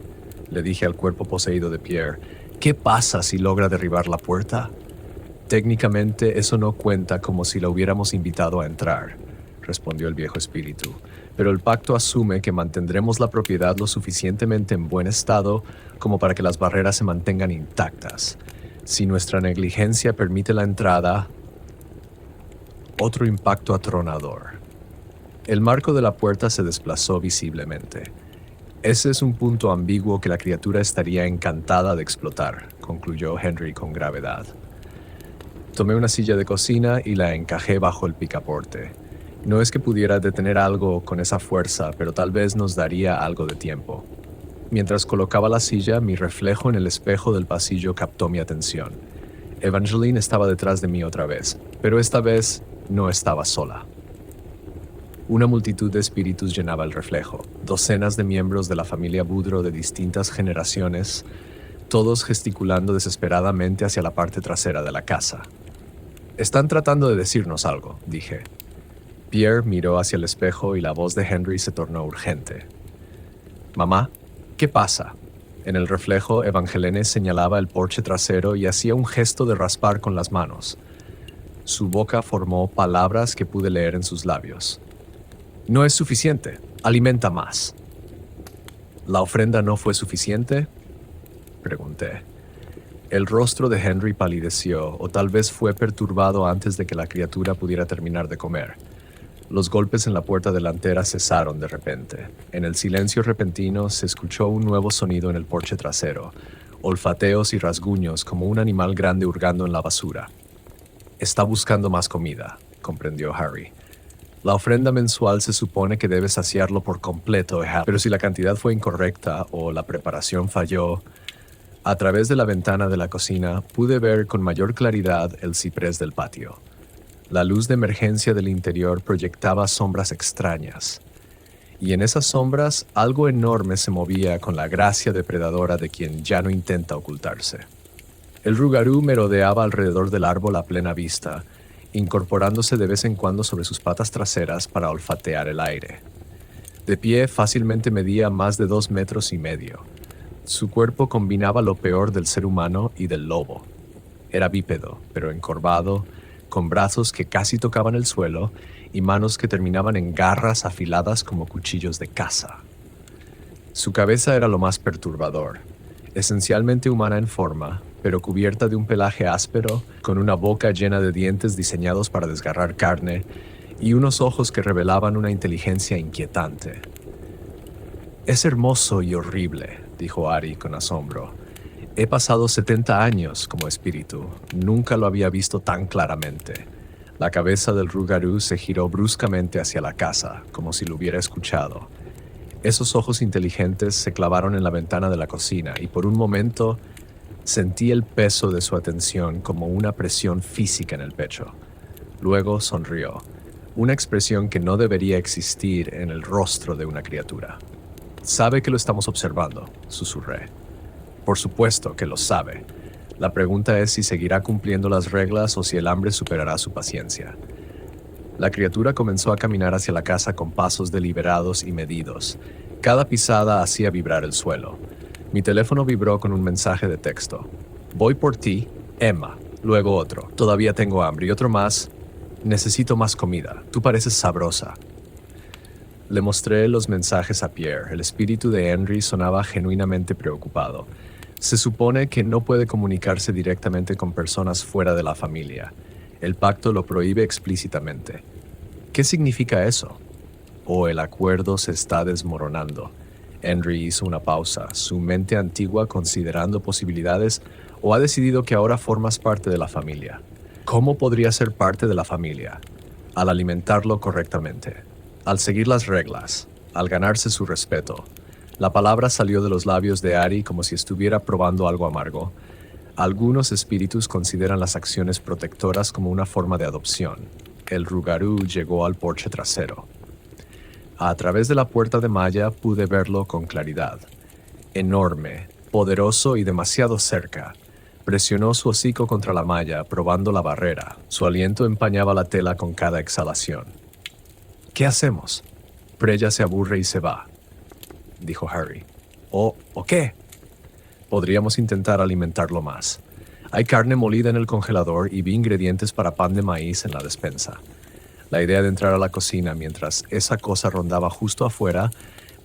le dije al cuerpo poseído de Pierre, «¿qué pasa si logra derribar la puerta?» «Técnicamente eso no cuenta como si la hubiéramos invitado a entrar», respondió el viejo espíritu. «Pero el pacto asume que mantendremos la propiedad lo suficientemente en buen estado como para que las barreras se mantengan intactas. Si nuestra negligencia permite la entrada...» Otro impacto atronador. El marco de la puerta se desplazó visiblemente. «Ese es un punto ambiguo que la criatura estaría encantada de explotar», concluyó Henry con gravedad. Tomé una silla de cocina y la encajé bajo el picaporte. No es que pudiera detener algo con esa fuerza, pero tal vez nos daría algo de tiempo. Mientras colocaba la silla, mi reflejo en el espejo del pasillo captó mi atención. Evangeline estaba detrás de mí otra vez, pero esta vez no estaba sola. Una multitud de espíritus llenaba el reflejo, docenas de miembros de la familia Boudreau de distintas generaciones, todos gesticulando desesperadamente hacia la parte trasera de la casa. «Están tratando de decirnos algo», dije. Pierre miró hacia el espejo y la voz de Henry se tornó urgente. «Mamá, ¿qué pasa?» En el reflejo, Evangelene señalaba el porche trasero y hacía un gesto de raspar con las manos. Su boca formó palabras que pude leer en sus labios. No es suficiente. Alimenta más. ¿La ofrenda no fue suficiente? Pregunté. El rostro de Henry palideció, o tal vez fue perturbado antes de que la criatura pudiera terminar de comer. Los golpes en la puerta delantera cesaron de repente. En el silencio repentino se escuchó un nuevo sonido en el porche trasero, olfateos y rasguños como un animal grande hurgando en la basura. Está buscando más comida, comprendió Harry. La ofrenda mensual se supone que debe saciarlo por completo, pero si la cantidad fue incorrecta o la preparación falló... A través de la ventana de la cocina pude ver con mayor claridad el ciprés del patio. La luz de emergencia del interior proyectaba sombras extrañas, y en esas sombras algo enorme se movía con la gracia depredadora de quien ya no intenta ocultarse. El rougarou merodeaba alrededor del árbol a plena vista, incorporándose de vez en cuando sobre sus patas traseras para olfatear el aire. De pie fácilmente medía más de 2,5 metros. Su cuerpo combinaba lo peor del ser humano y del lobo. Era bípedo, pero encorvado, con brazos que casi tocaban el suelo y manos que terminaban en garras afiladas como cuchillos de caza. Su cabeza era lo más perturbador, esencialmente humana en forma, pero cubierta de un pelaje áspero, con una boca llena de dientes diseñados para desgarrar carne y unos ojos que revelaban una inteligencia inquietante. «Es hermoso y horrible», dijo Ari con asombro. «He pasado 70 años como espíritu. Nunca lo había visto tan claramente». La cabeza del rougarou se giró bruscamente hacia la casa, como si lo hubiera escuchado. Esos ojos inteligentes se clavaron en la ventana de la cocina y por un momento sentí el peso de su atención como una presión física en el pecho. Luego sonrió, una expresión que no debería existir en el rostro de una criatura. «Sabe que lo estamos observando», susurré. «Por supuesto que lo sabe. La pregunta es si seguirá cumpliendo las reglas o si el hambre superará su paciencia». La criatura comenzó a caminar hacia la casa con pasos deliberados y medidos. Cada pisada hacía vibrar el suelo. Mi teléfono vibró con un mensaje de texto. «Voy por ti, Emma». Luego otro. «Todavía tengo hambre». Y otro más. «Necesito más comida. Tú pareces sabrosa». Le mostré los mensajes a Pierre. El espíritu de Henry sonaba genuinamente preocupado. Se supone que no puede comunicarse directamente con personas fuera de la familia. El pacto lo prohíbe explícitamente. ¿Qué significa eso? ¿O el acuerdo se está desmoronando? Henry hizo una pausa, su mente antigua considerando posibilidades, o ha decidido que ahora formas parte de la familia. ¿Cómo podría ser parte de la familia? Al alimentarlo correctamente. Al seguir las reglas, al ganarse su respeto. La palabra salió de los labios de Ari como si estuviera probando algo amargo. Algunos espíritus consideran las acciones protectoras como una forma de adopción. El rougarou llegó al porche trasero. A través de la puerta de malla pude verlo con claridad. Enorme, poderoso y demasiado cerca. Presionó su hocico contra la malla, probando la barrera. Su aliento empañaba la tela con cada exhalación. «¿Qué hacemos?» «Preya se aburre y se va», dijo Harry. ¿O qué?» «Podríamos intentar alimentarlo más. Hay carne molida en el congelador y vi ingredientes para pan de maíz en la despensa». La idea de entrar a la cocina mientras esa cosa rondaba justo afuera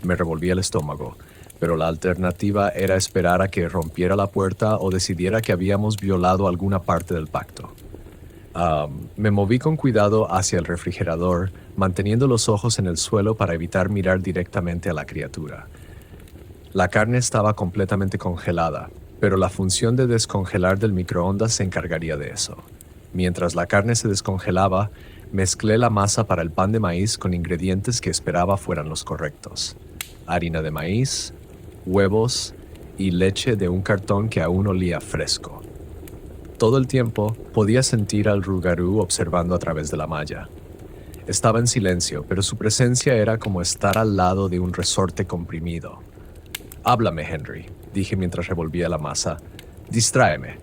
me revolvía el estómago, pero la alternativa era esperar a que rompiera la puerta o decidiera que habíamos violado alguna parte del pacto. Me moví con cuidado hacia el refrigerador, manteniendo los ojos en el suelo para evitar mirar directamente a la criatura. La carne estaba completamente congelada, pero la función de descongelar del microondas se encargaría de eso. Mientras la carne se descongelaba, mezclé la masa para el pan de maíz con ingredientes que esperaba fueran los correctos. Harina de maíz, huevos y leche de un cartón que aún olía fresco. Todo el tiempo podía sentir al rougarou observando a través de la malla. Estaba en silencio, pero su presencia era como estar al lado de un resorte comprimido. «Háblame, Henry», dije mientras revolvía la masa. «Distráeme.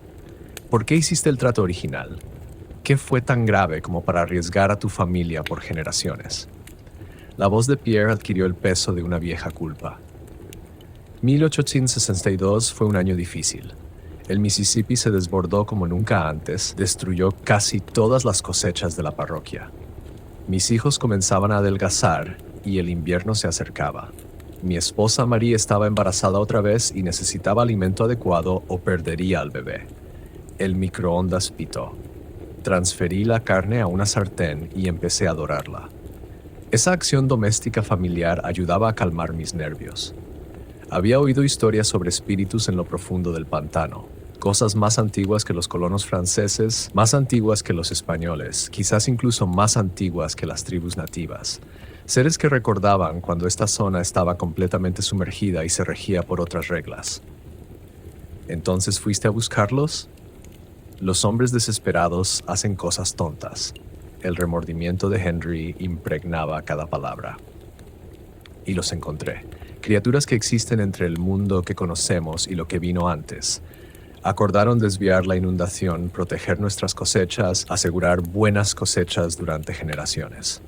¿Por qué hiciste el trato original? ¿Qué fue tan grave como para arriesgar a tu familia por generaciones?» La voz de Pierre adquirió el peso de una vieja culpa. 1862 fue un año difícil. El Mississippi se desbordó como nunca antes, destruyó casi todas las cosechas de la parroquia. Mis hijos comenzaban a adelgazar y el invierno se acercaba. Mi esposa Marie estaba embarazada otra vez y necesitaba alimento adecuado o perdería al bebé. El microondas pitó. Transferí la carne a una sartén y empecé a dorarla. Esa acción doméstica familiar ayudaba a calmar mis nervios. Había oído historias sobre espíritus en lo profundo del pantano, cosas más antiguas que los colonos franceses, más antiguas que los españoles, quizás incluso más antiguas que las tribus nativas. Seres que recordaban cuando esta zona estaba completamente sumergida y se regía por otras reglas. ¿Entonces fuiste a buscarlos? Los hombres desesperados hacen cosas tontas. El remordimiento de Henry impregnaba cada palabra. Y los encontré. Criaturas que existen entre el mundo que conocemos y lo que vino antes. Acordaron desviar la inundación, proteger nuestras cosechas, asegurar buenas cosechas durante generaciones.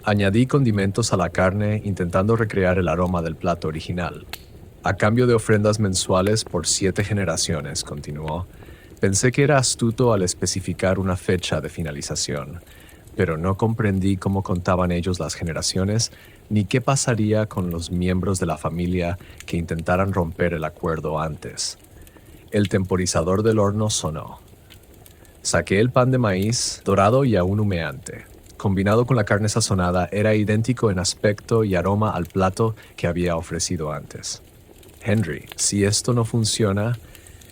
Añadí condimentos a la carne intentando recrear el aroma del plato original. A cambio de ofrendas mensuales por 7 generaciones, continuó. Pensé que era astuto al especificar una fecha de finalización, pero no comprendí cómo contaban ellos las generaciones ni qué pasaría con los miembros de la familia que intentaran romper el acuerdo antes. El temporizador del horno sonó. Saqué el pan de maíz, dorado y aún humeante. Combinado con la carne sazonada, era idéntico en aspecto y aroma al plato que había ofrecido antes. Henry, si esto no funciona,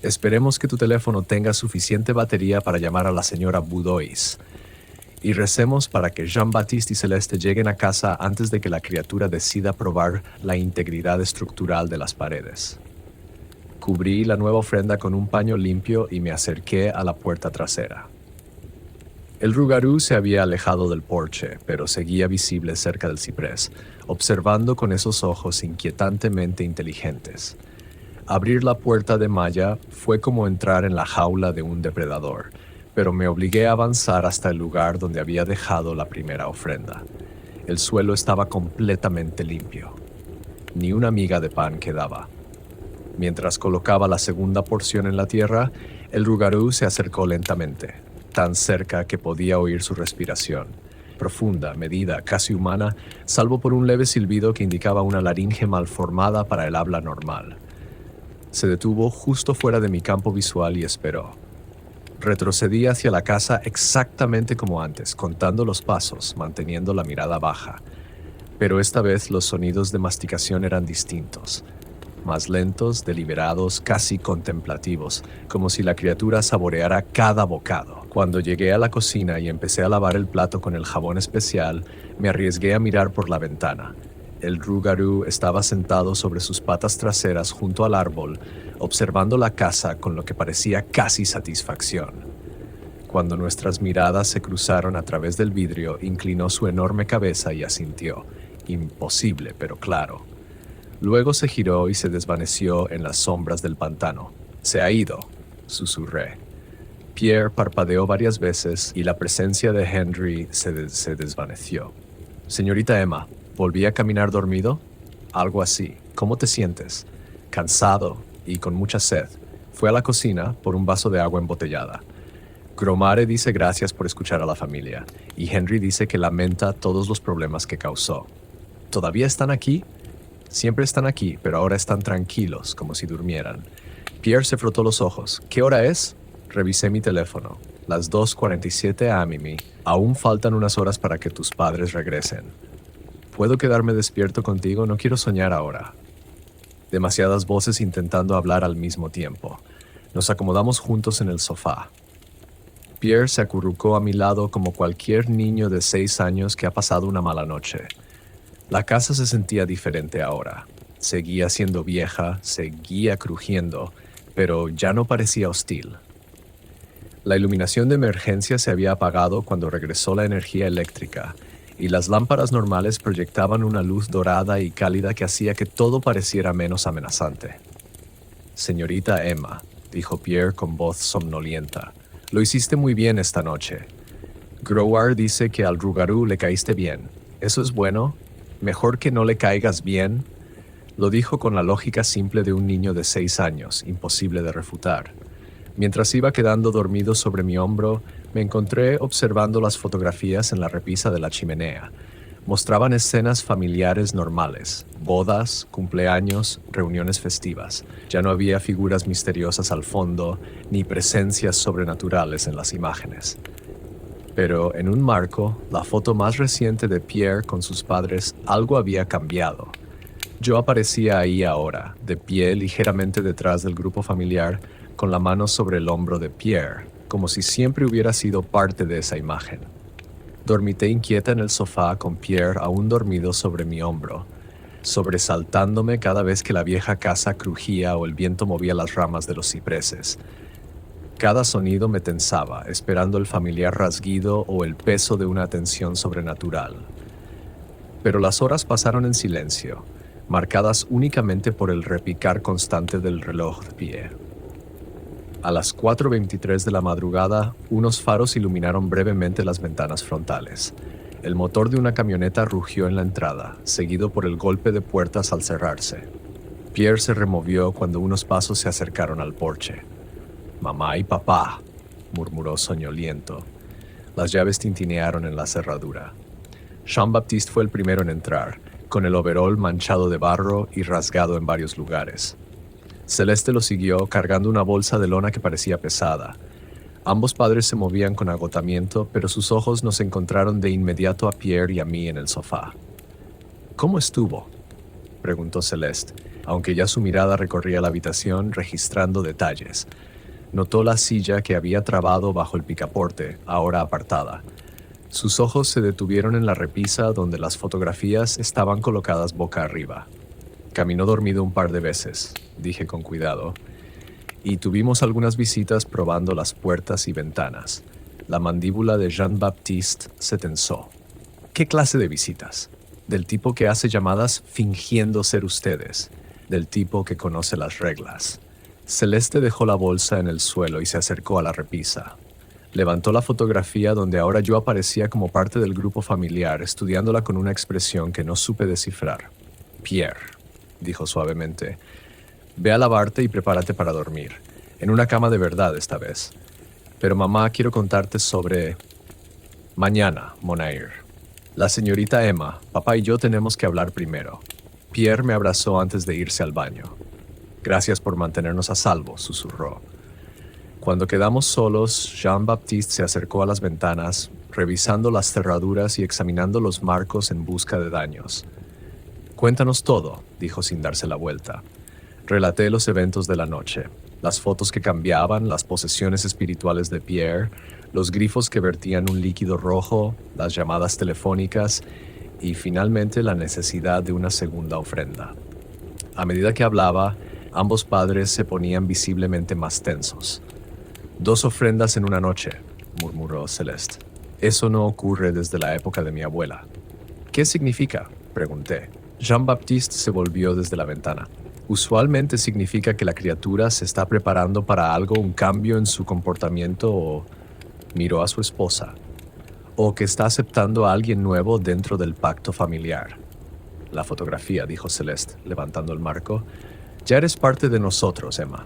esperemos que tu teléfono tenga suficiente batería para llamar a la señora Boudois. Y recemos para que Jean-Baptiste y Celeste lleguen a casa antes de que la criatura decida probar la integridad estructural de las paredes. Cubrí la nueva ofrenda con un paño limpio y me acerqué a la puerta trasera. El rougarou se había alejado del porche, pero seguía visible cerca del ciprés, observando con esos ojos inquietantemente inteligentes. Abrir la puerta de malla fue como entrar en la jaula de un depredador, pero me obligué a avanzar hasta el lugar donde había dejado la primera ofrenda. El suelo estaba completamente limpio. Ni una miga de pan quedaba. Mientras colocaba la segunda porción en la tierra, el rougarou se acercó lentamente, tan cerca que podía oír su respiración, profunda, medida, casi humana, salvo por un leve silbido que indicaba una laringe malformada para el habla normal. Se detuvo justo fuera de mi campo visual y esperó. Retrocedí hacia la casa exactamente como antes, contando los pasos, manteniendo la mirada baja. Pero esta vez los sonidos de masticación eran distintos. Más lentos, deliberados, casi contemplativos, como si la criatura saboreara cada bocado. Cuando llegué a la cocina y empecé a lavar el plato con el jabón especial, me arriesgué a mirar por la ventana. El rougarou estaba sentado sobre sus patas traseras junto al árbol, observando la casa con lo que parecía casi satisfacción. Cuando nuestras miradas se cruzaron a través del vidrio, inclinó su enorme cabeza y asintió. Imposible, pero claro. Luego se giró y se desvaneció en las sombras del pantano. «Se ha ido», susurré. Pierre parpadeó varias veces y la presencia de Henry se desvaneció. «Señorita Emma, ¿volví a caminar dormido?» «Algo así. ¿Cómo te sientes?» «Cansado y con mucha sed». Fue a la cocina por un vaso de agua embotellada. Gromare dice gracias por escuchar a la familia y Henry dice que lamenta todos los problemas que causó. ¿Todavía están aquí?» «Siempre están aquí, pero ahora están tranquilos, como si durmieran». Pierre se frotó los ojos. «¿Qué hora es?» Revisé mi teléfono. Las 2:47 a.m. Aún faltan unas horas para que tus padres regresen. ¿Puedo quedarme despierto contigo? No quiero soñar ahora. Demasiadas voces intentando hablar al mismo tiempo. Nos acomodamos juntos en el sofá. Pierre se acurrucó a mi lado como cualquier niño de 6 años que ha pasado una mala noche. La casa se sentía diferente ahora. Seguía siendo vieja, seguía crujiendo, pero ya no parecía hostil. La iluminación de emergencia se había apagado cuando regresó la energía eléctrica, y las lámparas normales proyectaban una luz dorada y cálida que hacía que todo pareciera menos amenazante. «Señorita Emma», dijo Pierre con voz somnolienta, «lo hiciste muy bien esta noche. Growar dice que al rougarou le caíste bien. ¿Eso es bueno? ¿Mejor que no le caigas bien?» Lo dijo con la lógica simple de un niño de 6 años, imposible de refutar. Mientras iba quedando dormido sobre mi hombro, me encontré observando las fotografías en la repisa de la chimenea. Mostraban escenas familiares normales, bodas, cumpleaños, reuniones festivas. Ya no había figuras misteriosas al fondo, ni presencias sobrenaturales en las imágenes. Pero en un marco, la foto más reciente de Pierre con sus padres, algo había cambiado. Yo aparecía ahí ahora, de pie ligeramente detrás del grupo familiar, con la mano sobre el hombro de Pierre, como si siempre hubiera sido parte de esa imagen. Dormité inquieta en el sofá con Pierre aún dormido sobre mi hombro, sobresaltándome cada vez que la vieja casa crujía o el viento movía las ramas de los cipreses. Cada sonido me tensaba, esperando el familiar rasguido o el peso de una tensión sobrenatural. Pero las horas pasaron en silencio, marcadas únicamente por el repicar constante del reloj de pie. A las 4:23 de la madrugada, unos faros iluminaron brevemente las ventanas frontales. El motor de una camioneta rugió en la entrada, seguido por el golpe de puertas al cerrarse. Pierre se removió cuando unos pasos se acercaron al porche. «Mamá y papá», murmuró soñoliento. Las llaves tintinearon en la cerradura. Jean-Baptiste fue el primero en entrar, con el overol manchado de barro y rasgado en varios lugares. Celeste lo siguió cargando una bolsa de lona que parecía pesada. Ambos padres se movían con agotamiento, pero sus ojos nos encontraron de inmediato a Pierre y a mí en el sofá. «¿Cómo estuvo?», preguntó Celeste, aunque ya su mirada recorría la habitación registrando detalles. Notó la silla que había trabado bajo el picaporte, ahora apartada. Sus ojos se detuvieron en la repisa donde las fotografías estaban colocadas boca arriba. «Caminó dormido un par de veces», dije con cuidado, y tuvimos algunas visitas probando las puertas y ventanas. La mandíbula de Jean-Baptiste se tensó. «¿Qué clase de visitas? Del tipo que hace llamadas fingiendo ser ustedes, del tipo que conoce las reglas». Celeste dejó la bolsa en el suelo y se acercó a la repisa. Levantó la fotografía donde ahora yo aparecía como parte del grupo familiar, estudiándola con una expresión que no supe descifrar. «Pierre», dijo suavemente, «ve a lavarte y prepárate para dormir. En una cama de verdad esta vez. Pero mamá, quiero contarte sobre... Mañana, Monair. La señorita Emma, papá y yo tenemos que hablar primero». Pierre me abrazó antes de irse al baño. «Gracias por mantenernos a salvo», susurró. Cuando quedamos solos, Jean-Baptiste se acercó a las ventanas, revisando las cerraduras y examinando los marcos en busca de daños. «Cuéntanos todo», dijo sin darse la vuelta. Relaté los eventos de la noche, las fotos que cambiaban, las posesiones espirituales de Pierre, los grifos que vertían un líquido rojo, las llamadas telefónicas y finalmente la necesidad de una segunda ofrenda. A medida que hablaba, ambos padres se ponían visiblemente más tensos. «2 ofrendas en una noche», murmuró Celeste. «Eso no ocurre desde la época de mi abuela». «¿Qué significa?», pregunté. Jean-Baptiste se volvió desde la ventana. «Usualmente significa que la criatura se está preparando para algo, un cambio en su comportamiento o...» miró a su esposa. «O que está aceptando a alguien nuevo dentro del pacto familiar». «La fotografía», dijo Celeste, levantando el marco. «Ya eres parte de nosotros, Emma.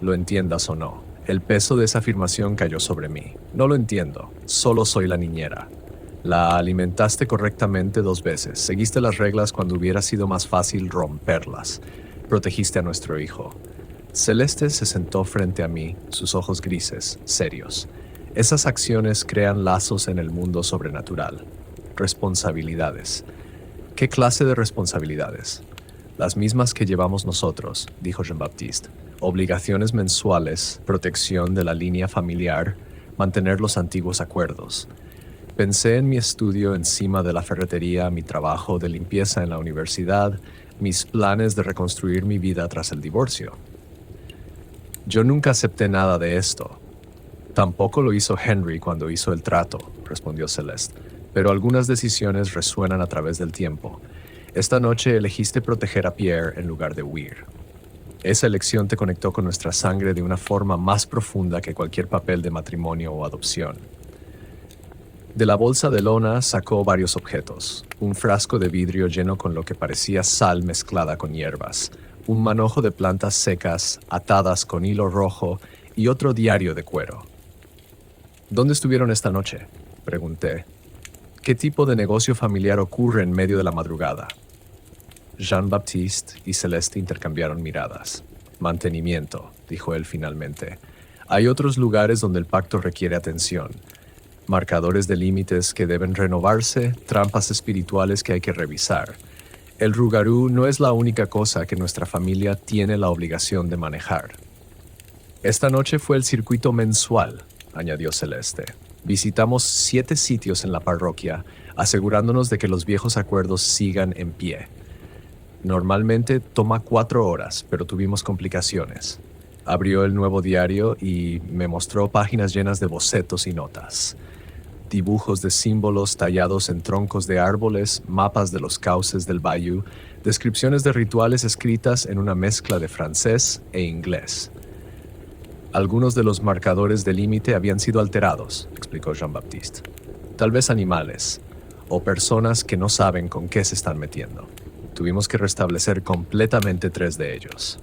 Lo entiendas o no. El peso de esa afirmación cayó sobre mí. No lo entiendo. Solo soy la niñera. La alimentaste correctamente 2 veces. Seguiste las reglas cuando hubiera sido más fácil romperlas. Protegiste a nuestro hijo». Celeste se sentó frente a mí, sus ojos grises, serios. Esas acciones crean lazos en el mundo sobrenatural. Responsabilidades. ¿Qué clase de responsabilidades? «Las mismas que llevamos nosotros», dijo Jean-Baptiste. «Obligaciones mensuales, protección de la línea familiar, mantener los antiguos acuerdos». Pensé en mi estudio encima de la ferretería, mi trabajo de limpieza en la universidad, mis planes de reconstruir mi vida tras el divorcio. «Yo nunca acepté nada de esto». «Tampoco lo hizo Henry cuando hizo el trato», respondió Celeste. «Pero algunas decisiones resuenan a través del tiempo. Esta noche elegiste proteger a Pierre en lugar de huir. Esa elección te conectó con nuestra sangre de una forma más profunda que cualquier papel de matrimonio o adopción». De la bolsa de lona sacó varios objetos: un frasco de vidrio lleno con lo que parecía sal mezclada con hierbas, un manojo de plantas secas atadas con hilo rojo y otro diario de cuero. ¿Dónde estuvieron esta noche?, pregunté. ¿Qué tipo de negocio familiar ocurre en medio de la madrugada? Jean-Baptiste y Celeste intercambiaron miradas. Mantenimiento, dijo él finalmente. Hay otros lugares donde el pacto requiere atención. Marcadores de límites que deben renovarse, trampas espirituales que hay que revisar. El Rougarou no es la única cosa que nuestra familia tiene la obligación de manejar. Esta noche fue el circuito mensual, añadió Celeste. Visitamos 7 sitios en la parroquia, asegurándonos de que los viejos acuerdos sigan en pie. Normalmente toma 4 horas, pero tuvimos complicaciones. Abrió el nuevo diario y me mostró páginas llenas de bocetos y notas. Dibujos de símbolos tallados en troncos de árboles, mapas de los cauces del bayou, descripciones de rituales escritas en una mezcla de francés e inglés. Algunos de los marcadores de límite habían sido alterados, explicó Jean-Baptiste. Tal vez animales, o personas que no saben con qué se están metiendo. Tuvimos que restablecer completamente 3 de ellos.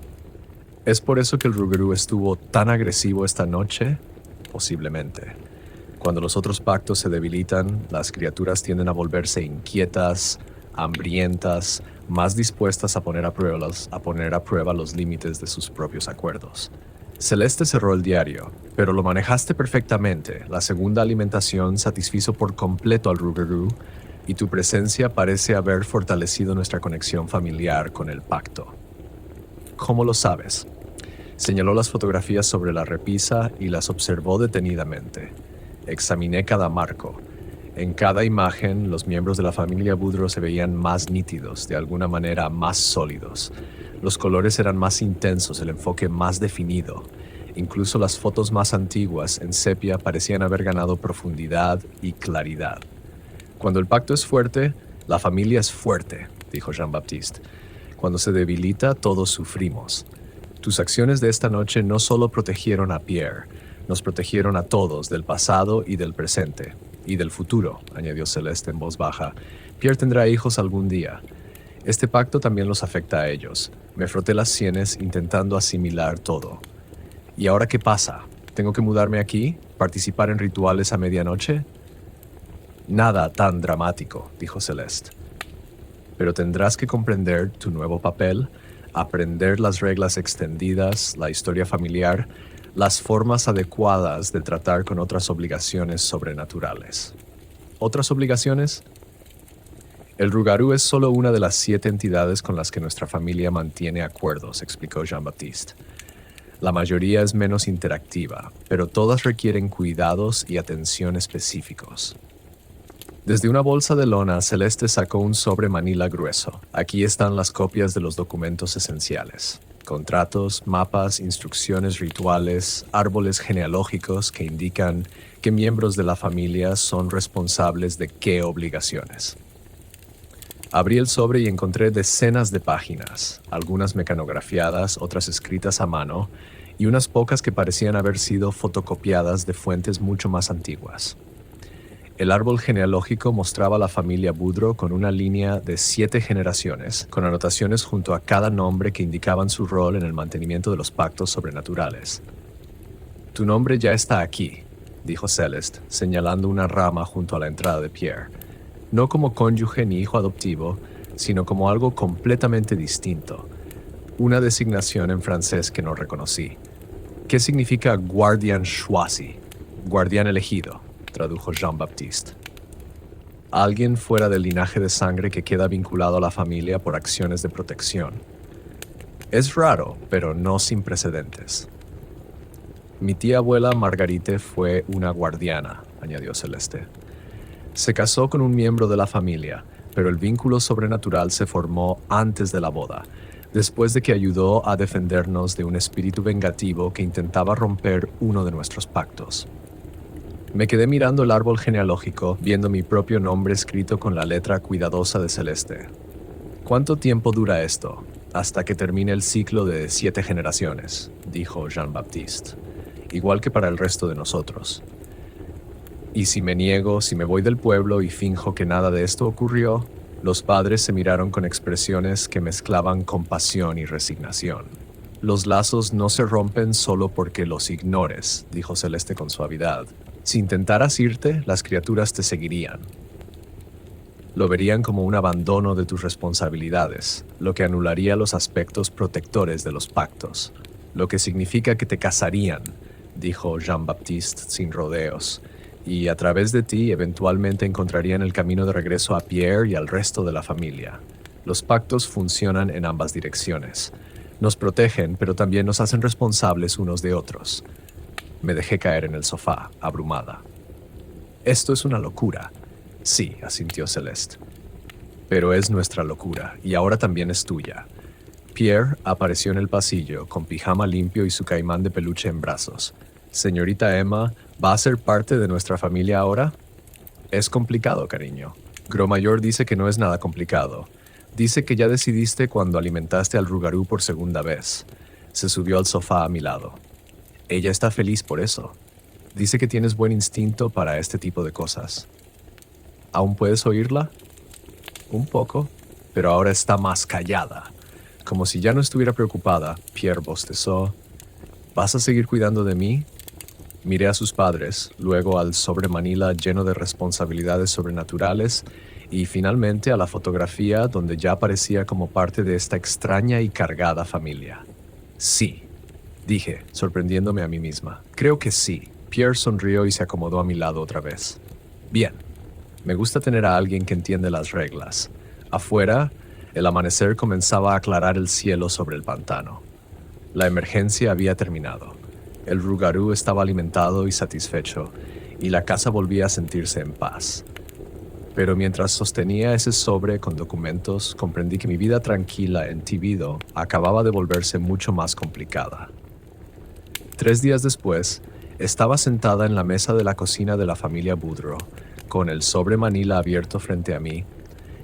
¿Es por eso que el Rougarou estuvo tan agresivo esta noche? Posiblemente. Cuando los otros pactos se debilitan, las criaturas tienden a volverse inquietas, hambrientas, más dispuestas a poner a prueba los límites de sus propios acuerdos. Celeste cerró el diario, pero lo manejaste perfectamente. La segunda alimentación satisfizo por completo al Rougarou y tu presencia parece haber fortalecido nuestra conexión familiar con el pacto. ¿Cómo lo sabes? Señaló las fotografías sobre la repisa y las observó detenidamente. Examiné cada marco. En cada imagen, los miembros de la familia Boudreau se veían más nítidos, de alguna manera más sólidos. Los colores eran más intensos, el enfoque más definido. Incluso las fotos más antiguas, en sepia, parecían haber ganado profundidad y claridad. Cuando el pacto es fuerte, la familia es fuerte, dijo Jean-Baptiste. Cuando se debilita, todos sufrimos. Tus acciones de esta noche no solo protegieron a Pierre, nos protegieron a todos del pasado y del presente. Y del futuro, añadió Celeste en voz baja. Pierre tendrá hijos algún día. Este pacto también los afecta a ellos. Me froté las sienes intentando asimilar todo. ¿Y ahora qué pasa? ¿Tengo que mudarme aquí? ¿Participar en rituales a medianoche? Nada tan dramático, dijo Celeste. Pero tendrás que comprender tu nuevo papel, aprender las reglas extendidas, la historia familiar, las formas adecuadas de tratar con otras obligaciones sobrenaturales. ¿Otras obligaciones? El Rougarou es solo una de las 7 entidades con las que nuestra familia mantiene acuerdos, explicó Jean-Baptiste. La mayoría es menos interactiva, pero todas requieren cuidados y atención específicos. Desde una bolsa de lona, Celeste sacó un sobre manila grueso. Aquí están las copias de los documentos esenciales. Contratos, mapas, instrucciones rituales, árboles genealógicos que indican qué miembros de la familia son responsables de qué obligaciones. Abrí el sobre y encontré decenas de páginas, algunas mecanografiadas, otras escritas a mano, y unas pocas que parecían haber sido fotocopiadas de fuentes mucho más antiguas. El árbol genealógico mostraba a la familia Boudreau con una línea de 7 generaciones, con anotaciones junto a cada nombre que indicaban su rol en el mantenimiento de los pactos sobrenaturales. Tu nombre ya está aquí, dijo Celeste, señalando una rama junto a la entrada de Pierre. No como cónyuge ni hijo adoptivo, sino como algo completamente distinto. Una designación en francés que no reconocí. ¿Qué significa guardian choisi? Guardián elegido, tradujo Jean-Baptiste. Alguien fuera del linaje de sangre que queda vinculado a la familia por acciones de protección. Es raro, pero no sin precedentes. Mi tía abuela Margarite fue una guardiana, añadió Celeste. Se casó con un miembro de la familia, pero el vínculo sobrenatural se formó antes de la boda, después de que ayudó a defendernos de un espíritu vengativo que intentaba romper uno de nuestros pactos. Me quedé mirando el árbol genealógico, viendo mi propio nombre escrito con la letra cuidadosa de Celeste. ¿Cuánto tiempo dura esto? Hasta que termine el ciclo de 7 generaciones, dijo Jean-Baptiste. Igual que para el resto de nosotros. Y si me niego, si me voy del pueblo y finjo que nada de esto ocurrió, los padres se miraron con expresiones que mezclaban compasión y resignación. Los lazos no se rompen solo porque los ignores, dijo Celeste con suavidad. Si intentaras irte, las criaturas te seguirían. Lo verían como un abandono de tus responsabilidades, lo que anularía los aspectos protectores de los pactos, lo que significa que te casarían, dijo Jean-Baptiste sin rodeos, y a través de ti eventualmente encontrarían el camino de regreso a Pierre y al resto de la familia. Los pactos funcionan en ambas direcciones. Nos protegen, pero también nos hacen responsables unos de otros. Me dejé caer en el sofá, abrumada. Esto es una locura. Sí, asintió Celeste. Pero es nuestra locura, y ahora también es tuya. Pierre apareció en el pasillo, con pijama limpio y su caimán de peluche en brazos. Señorita Emma, ¿va a ser parte de nuestra familia ahora? Es complicado, cariño. Grosmayor dice que no es nada complicado. Dice que ya decidiste cuando alimentaste al Rougarou por segunda vez. Se subió al sofá a mi lado. Ella está feliz por eso. Dice que tienes buen instinto para este tipo de cosas. ¿Aún puedes oírla? Un poco, pero ahora está más callada. Como si ya no estuviera preocupada, Pierre bostezó. ¿Vas a seguir cuidando de mí? Miré a sus padres, luego al sobre Manila lleno de responsabilidades sobrenaturales y finalmente a la fotografía donde ya aparecía como parte de esta extraña y cargada familia. Sí, dije, sorprendiéndome a mí misma. Creo que sí. Pierre sonrió y se acomodó a mi lado otra vez. Bien, me gusta tener a alguien que entiende las reglas. Afuera, el amanecer comenzaba a aclarar el cielo sobre el pantano. La emergencia había terminado. El Rougarou estaba alimentado y satisfecho, y la casa volvía a sentirse en paz. Pero mientras sostenía ese sobre con documentos, comprendí que mi vida tranquila en Thibodeau acababa de volverse mucho más complicada. 3 días después, estaba sentada en la mesa de la cocina de la familia Boudreau, con el sobre Manila abierto frente a mí,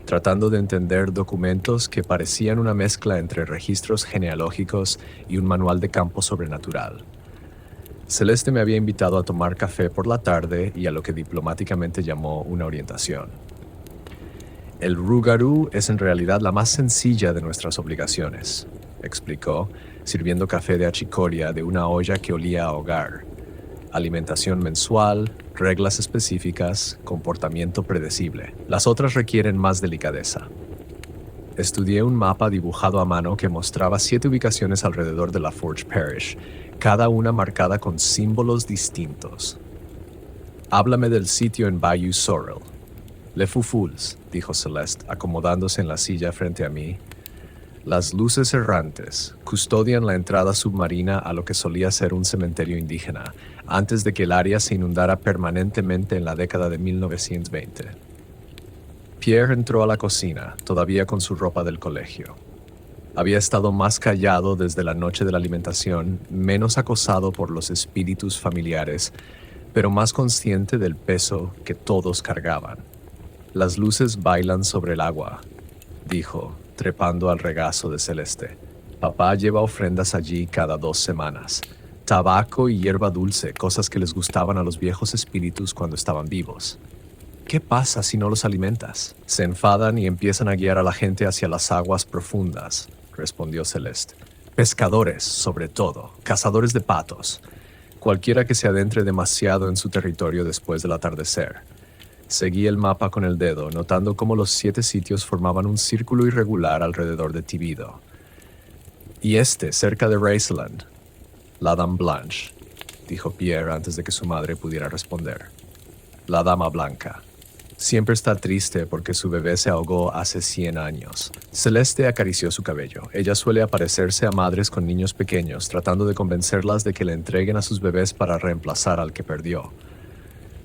tratando de entender documentos que parecían una mezcla entre registros genealógicos y un manual de campo sobrenatural. Celeste me había invitado a tomar café por la tarde y a lo que diplomáticamente llamó una orientación. El Rougarou es en realidad la más sencilla de nuestras obligaciones, explicó, sirviendo café de achicoria de una olla que olía a hogar. Alimentación mensual, reglas específicas, comportamiento predecible. Las otras requieren más delicadeza. Estudié un mapa dibujado a mano que mostraba 7 ubicaciones alrededor de la Forge Parish, cada una marcada con símbolos distintos. Háblame del sitio en Bayou Sorrel. Le Fouffouls, dijo Celeste, acomodándose en la silla frente a mí. Las luces errantes custodian la entrada submarina a lo que solía ser un cementerio indígena, antes de que el área se inundara permanentemente en la década de 1920. Pierre entró a la cocina, todavía con su ropa del colegio. Había estado más callado desde la noche de la alimentación, menos acosado por los espíritus familiares, pero más consciente del peso que todos cargaban. Las luces bailan sobre el agua, dijo, trepando al regazo de Celeste. Papá lleva ofrendas allí cada 2 semanas. Tabaco y hierba dulce, cosas que les gustaban a los viejos espíritus cuando estaban vivos. ¿Qué pasa si no los alimentas? Se enfadan y empiezan a guiar a la gente hacia las aguas profundas, respondió Celeste. Pescadores, sobre todo, cazadores de patos. Cualquiera que se adentre demasiado en su territorio después del atardecer. Seguí el mapa con el dedo, notando cómo los 7 sitios formaban un círculo irregular alrededor de Thibodeau. Y cerca de Raceland. La Dame Blanche, dijo Pierre antes de que su madre pudiera responder. La Dama Blanca. Siempre está triste porque su bebé se ahogó hace 100 años. Celeste acarició su cabello. Ella suele aparecerse a madres con niños pequeños, tratando de convencerlas de que le entreguen a sus bebés para reemplazar al que perdió.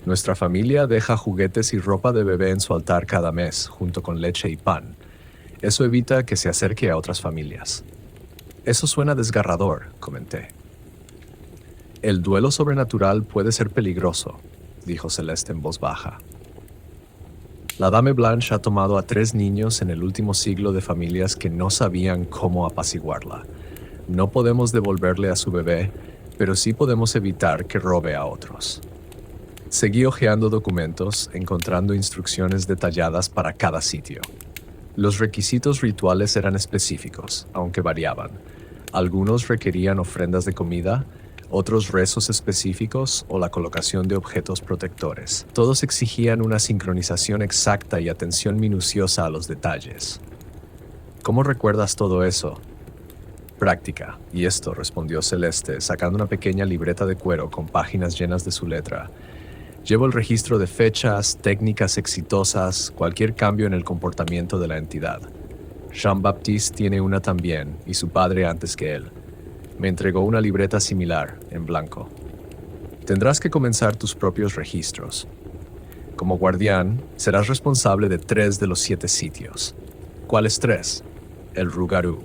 Nuestra familia deja juguetes y ropa de bebé en su altar cada mes, junto con leche y pan. Eso evita que se acerque a otras familias. Eso suena desgarrador, comenté. El duelo sobrenatural puede ser peligroso, dijo Celeste en voz baja. La Dame Blanche ha tomado a 3 niños en el último siglo de familias que no sabían cómo apaciguarla. No podemos devolverle a su bebé, pero sí podemos evitar que robe a otros. Seguí hojeando documentos, encontrando instrucciones detalladas para cada sitio. Los requisitos rituales eran específicos, aunque variaban. Algunos requerían ofrendas de comida, otros rezos específicos o la colocación de objetos protectores. Todos exigían una sincronización exacta y atención minuciosa a los detalles. ¿Cómo recuerdas todo eso? Práctica, y esto, respondió Celeste, sacando una pequeña libreta de cuero con páginas llenas de su letra. Llevo el registro de fechas, técnicas exitosas, cualquier cambio en el comportamiento de la entidad. Jean-Baptiste tiene una también, y su padre antes que él. Me entregó una libreta similar, en blanco. Tendrás que comenzar tus propios registros. Como guardián, serás responsable de 3 de los 7 sitios. ¿Cuáles 3? El Rougarou.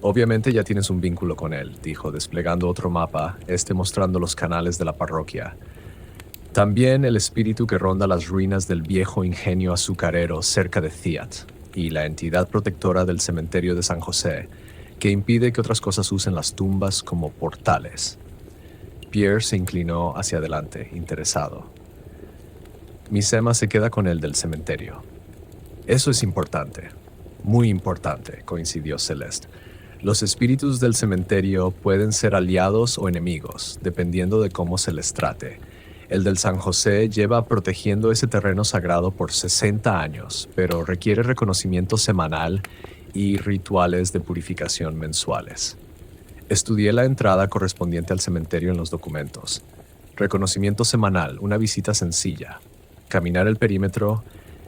Obviamente ya tienes un vínculo con él, dijo, desplegando otro mapa, mostrando los canales de la parroquia. También el espíritu que ronda las ruinas del viejo ingenio azucarero cerca de Thiat, y la entidad protectora del cementerio de San José, que impide que otras cosas usen las tumbas como portales. Pierre se inclinó hacia adelante, interesado. Misema se queda con el del cementerio. Eso es importante, muy importante, coincidió Celeste. Los espíritus del cementerio pueden ser aliados o enemigos, dependiendo de cómo se les trate. El del San José lleva protegiendo ese terreno sagrado por 60 años, pero requiere reconocimiento semanal y rituales de purificación mensuales. Estudié la entrada correspondiente al cementerio en los documentos. Reconocimiento semanal, una visita sencilla. Caminar el perímetro,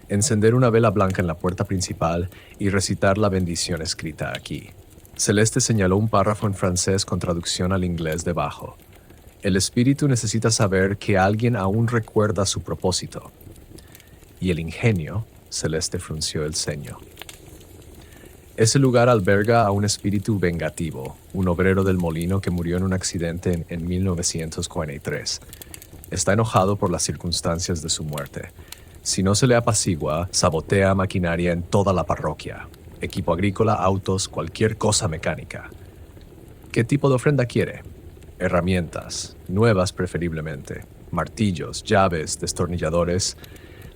encender una vela blanca en la puerta principal y recitar la bendición escrita aquí. Celeste señaló un párrafo en francés con traducción al inglés debajo. El espíritu necesita saber que alguien aún recuerda su propósito. Y el ingenio, Celeste frunció el ceño. Ese lugar alberga a un espíritu vengativo, un obrero del molino que murió en un accidente en 1943. Está enojado por las circunstancias de su muerte. Si no se le apacigua, sabotea maquinaria en toda la parroquia. Equipo agrícola, autos, cualquier cosa mecánica. ¿Qué tipo de ofrenda quiere? Herramientas, nuevas preferiblemente, martillos, llaves, destornilladores.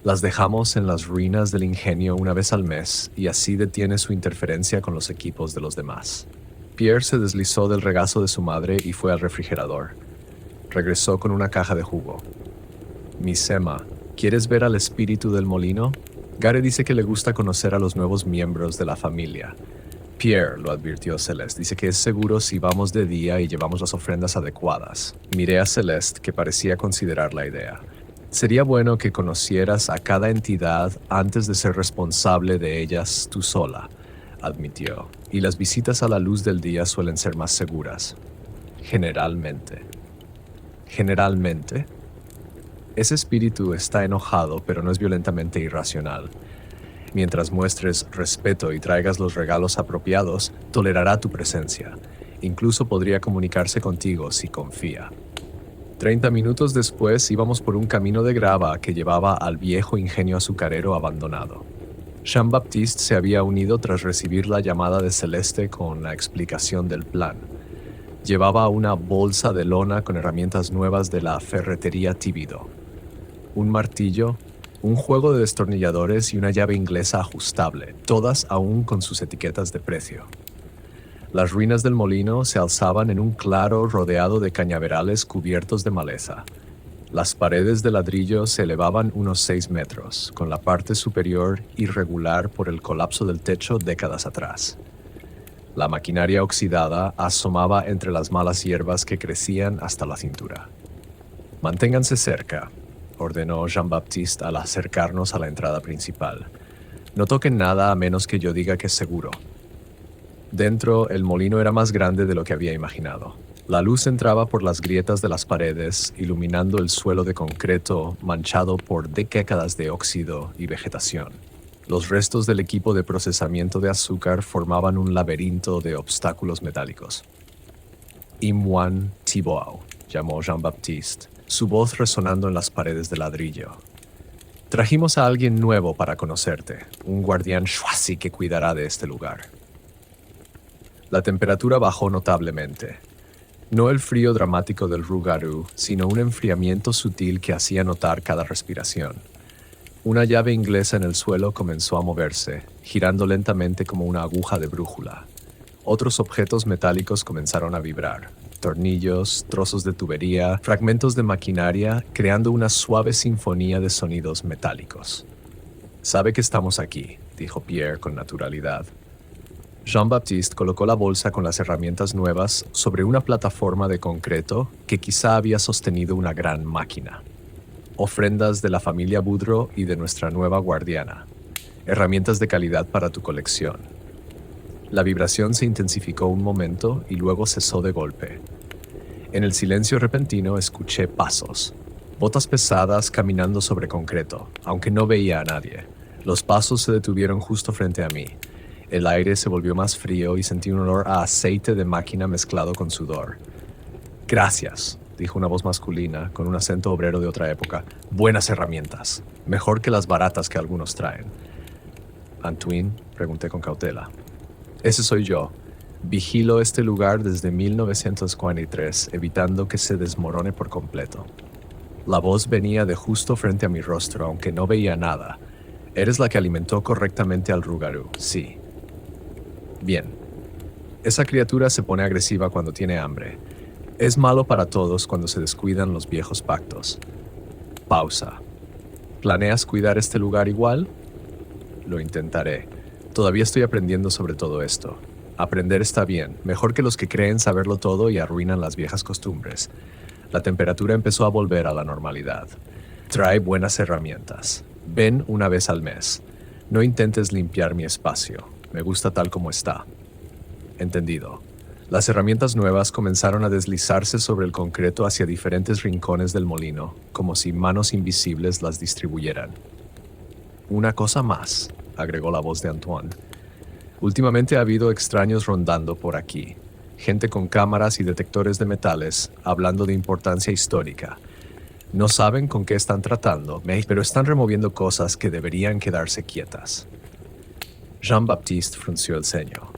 Las dejamos en las ruinas del ingenio una vez al mes y así detiene su interferencia con los equipos de los demás. Pierre se deslizó del regazo de su madre y fue al refrigerador. Regresó con una caja de jugo. Misema, ¿quieres ver al espíritu del molino? Gare dice que le gusta conocer a los nuevos miembros de la familia. Pierre, lo advirtió Celeste, dice que es seguro si vamos de día y llevamos las ofrendas adecuadas. Miré a Celeste, que parecía considerar la idea. Sería bueno que conocieras a cada entidad antes de ser responsable de ellas tú sola, admitió. Y las visitas a la luz del día suelen ser más seguras. Generalmente. ¿Generalmente? Ese espíritu está enojado, pero no es violentamente irracional. Mientras muestres respeto y traigas los regalos apropiados, tolerará tu presencia. Incluso podría comunicarse contigo si confía. 30 minutos después íbamos por un camino de grava que llevaba al viejo ingenio azucarero abandonado. Jean-Baptiste se había unido tras recibir la llamada de Celeste con la explicación del plan. Llevaba una bolsa de lona con herramientas nuevas de la ferretería Tíbido. Un martillo, un juego de destornilladores y una llave inglesa ajustable, todas aún con sus etiquetas de precio. Las ruinas del molino se alzaban en un claro rodeado de cañaverales cubiertos de maleza. Las paredes de ladrillo se elevaban unos 6 metros, con la parte superior irregular por el colapso del techo décadas atrás. La maquinaria oxidada asomaba entre las malas hierbas que crecían hasta la cintura. «Manténganse cerca», ordenó Jean-Baptiste al acercarnos a la entrada principal. «No toquen nada a menos que yo diga que es seguro». Dentro, el molino era más grande de lo que había imaginado. La luz entraba por las grietas de las paredes, iluminando el suelo de concreto manchado por décadas de óxido y vegetación. Los restos del equipo de procesamiento de azúcar formaban un laberinto de obstáculos metálicos. «Imwan Thibault», llamó Jean-Baptiste, su voz resonando en las paredes de ladrillo. «Trajimos a alguien nuevo para conocerte, un guardián Shwasi que cuidará de este lugar». La temperatura bajó notablemente. No el frío dramático del Rougarou, sino un enfriamiento sutil que hacía notar cada respiración. Una llave inglesa en el suelo comenzó a moverse, girando lentamente como una aguja de brújula. Otros objetos metálicos comenzaron a vibrar. Tornillos, trozos de tubería, fragmentos de maquinaria, creando una suave sinfonía de sonidos metálicos. «Sabe que estamos aquí», dijo Pierre con naturalidad. Jean-Baptiste colocó la bolsa con las herramientas nuevas sobre una plataforma de concreto que quizá había sostenido una gran máquina. Ofrendas de la familia Boudreau y de nuestra nueva guardiana. Herramientas de calidad para tu colección. La vibración se intensificó un momento y luego cesó de golpe. En el silencio repentino escuché pasos. Botas pesadas caminando sobre concreto, aunque no veía a nadie. Los pasos se detuvieron justo frente a mí. El aire se volvió más frío y sentí un olor a aceite de máquina mezclado con sudor. «Gracias», dijo una voz masculina con un acento obrero de otra época. «Buenas herramientas. Mejor que las baratas que algunos traen». «¿Antoine?», pregunté con cautela. «Ese soy yo. Vigilo este lugar desde 1943, evitando que se desmorone por completo». La voz venía de justo frente a mi rostro, aunque no veía nada. «Eres la que alimentó correctamente al Rougarou, sí». «Bien. Esa criatura se pone agresiva cuando tiene hambre. Es malo para todos cuando se descuidan los viejos pactos». Pausa. «¿Planeas cuidar este lugar igual?» «Lo intentaré. Todavía estoy aprendiendo sobre todo esto. Aprender está bien, mejor que los que creen saberlo todo y arruinan las viejas costumbres». La temperatura empezó a volver a la normalidad. «Trae buenas herramientas. Ven una vez al mes. No intentes limpiar mi espacio. Me gusta tal como está». «Entendido». Las herramientas nuevas comenzaron a deslizarse sobre el concreto hacia diferentes rincones del molino, como si manos invisibles las distribuyeran. «Una cosa más», agregó la voz de Antoine. «Últimamente ha habido extraños rondando por aquí. Gente con cámaras y detectores de metales, hablando de importancia histórica. No saben con qué están tratando, pero están removiendo cosas que deberían quedarse quietas». Jean-Baptiste frunció el ceño.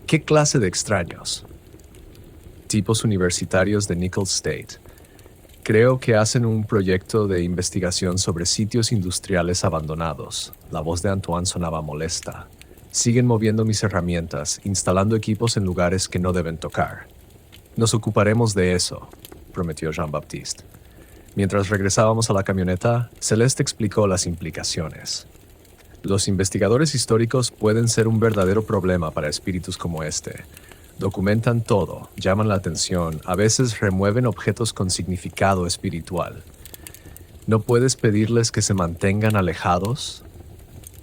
«¿Qué clase de extraños?» «Tipos universitarios de Nicholls State. Creo que hacen un proyecto de investigación sobre sitios industriales abandonados». La voz de Antoine sonaba molesta. «Siguen moviendo mis herramientas, instalando equipos en lugares que no deben tocar». «Nos ocuparemos de eso», prometió Jean-Baptiste. Mientras regresábamos a la camioneta, Celeste explicó las implicaciones. «Los investigadores históricos pueden ser un verdadero problema para espíritus como este. Documentan todo, llaman la atención, a veces remueven objetos con significado espiritual. ¿No puedes pedirles que se mantengan alejados?»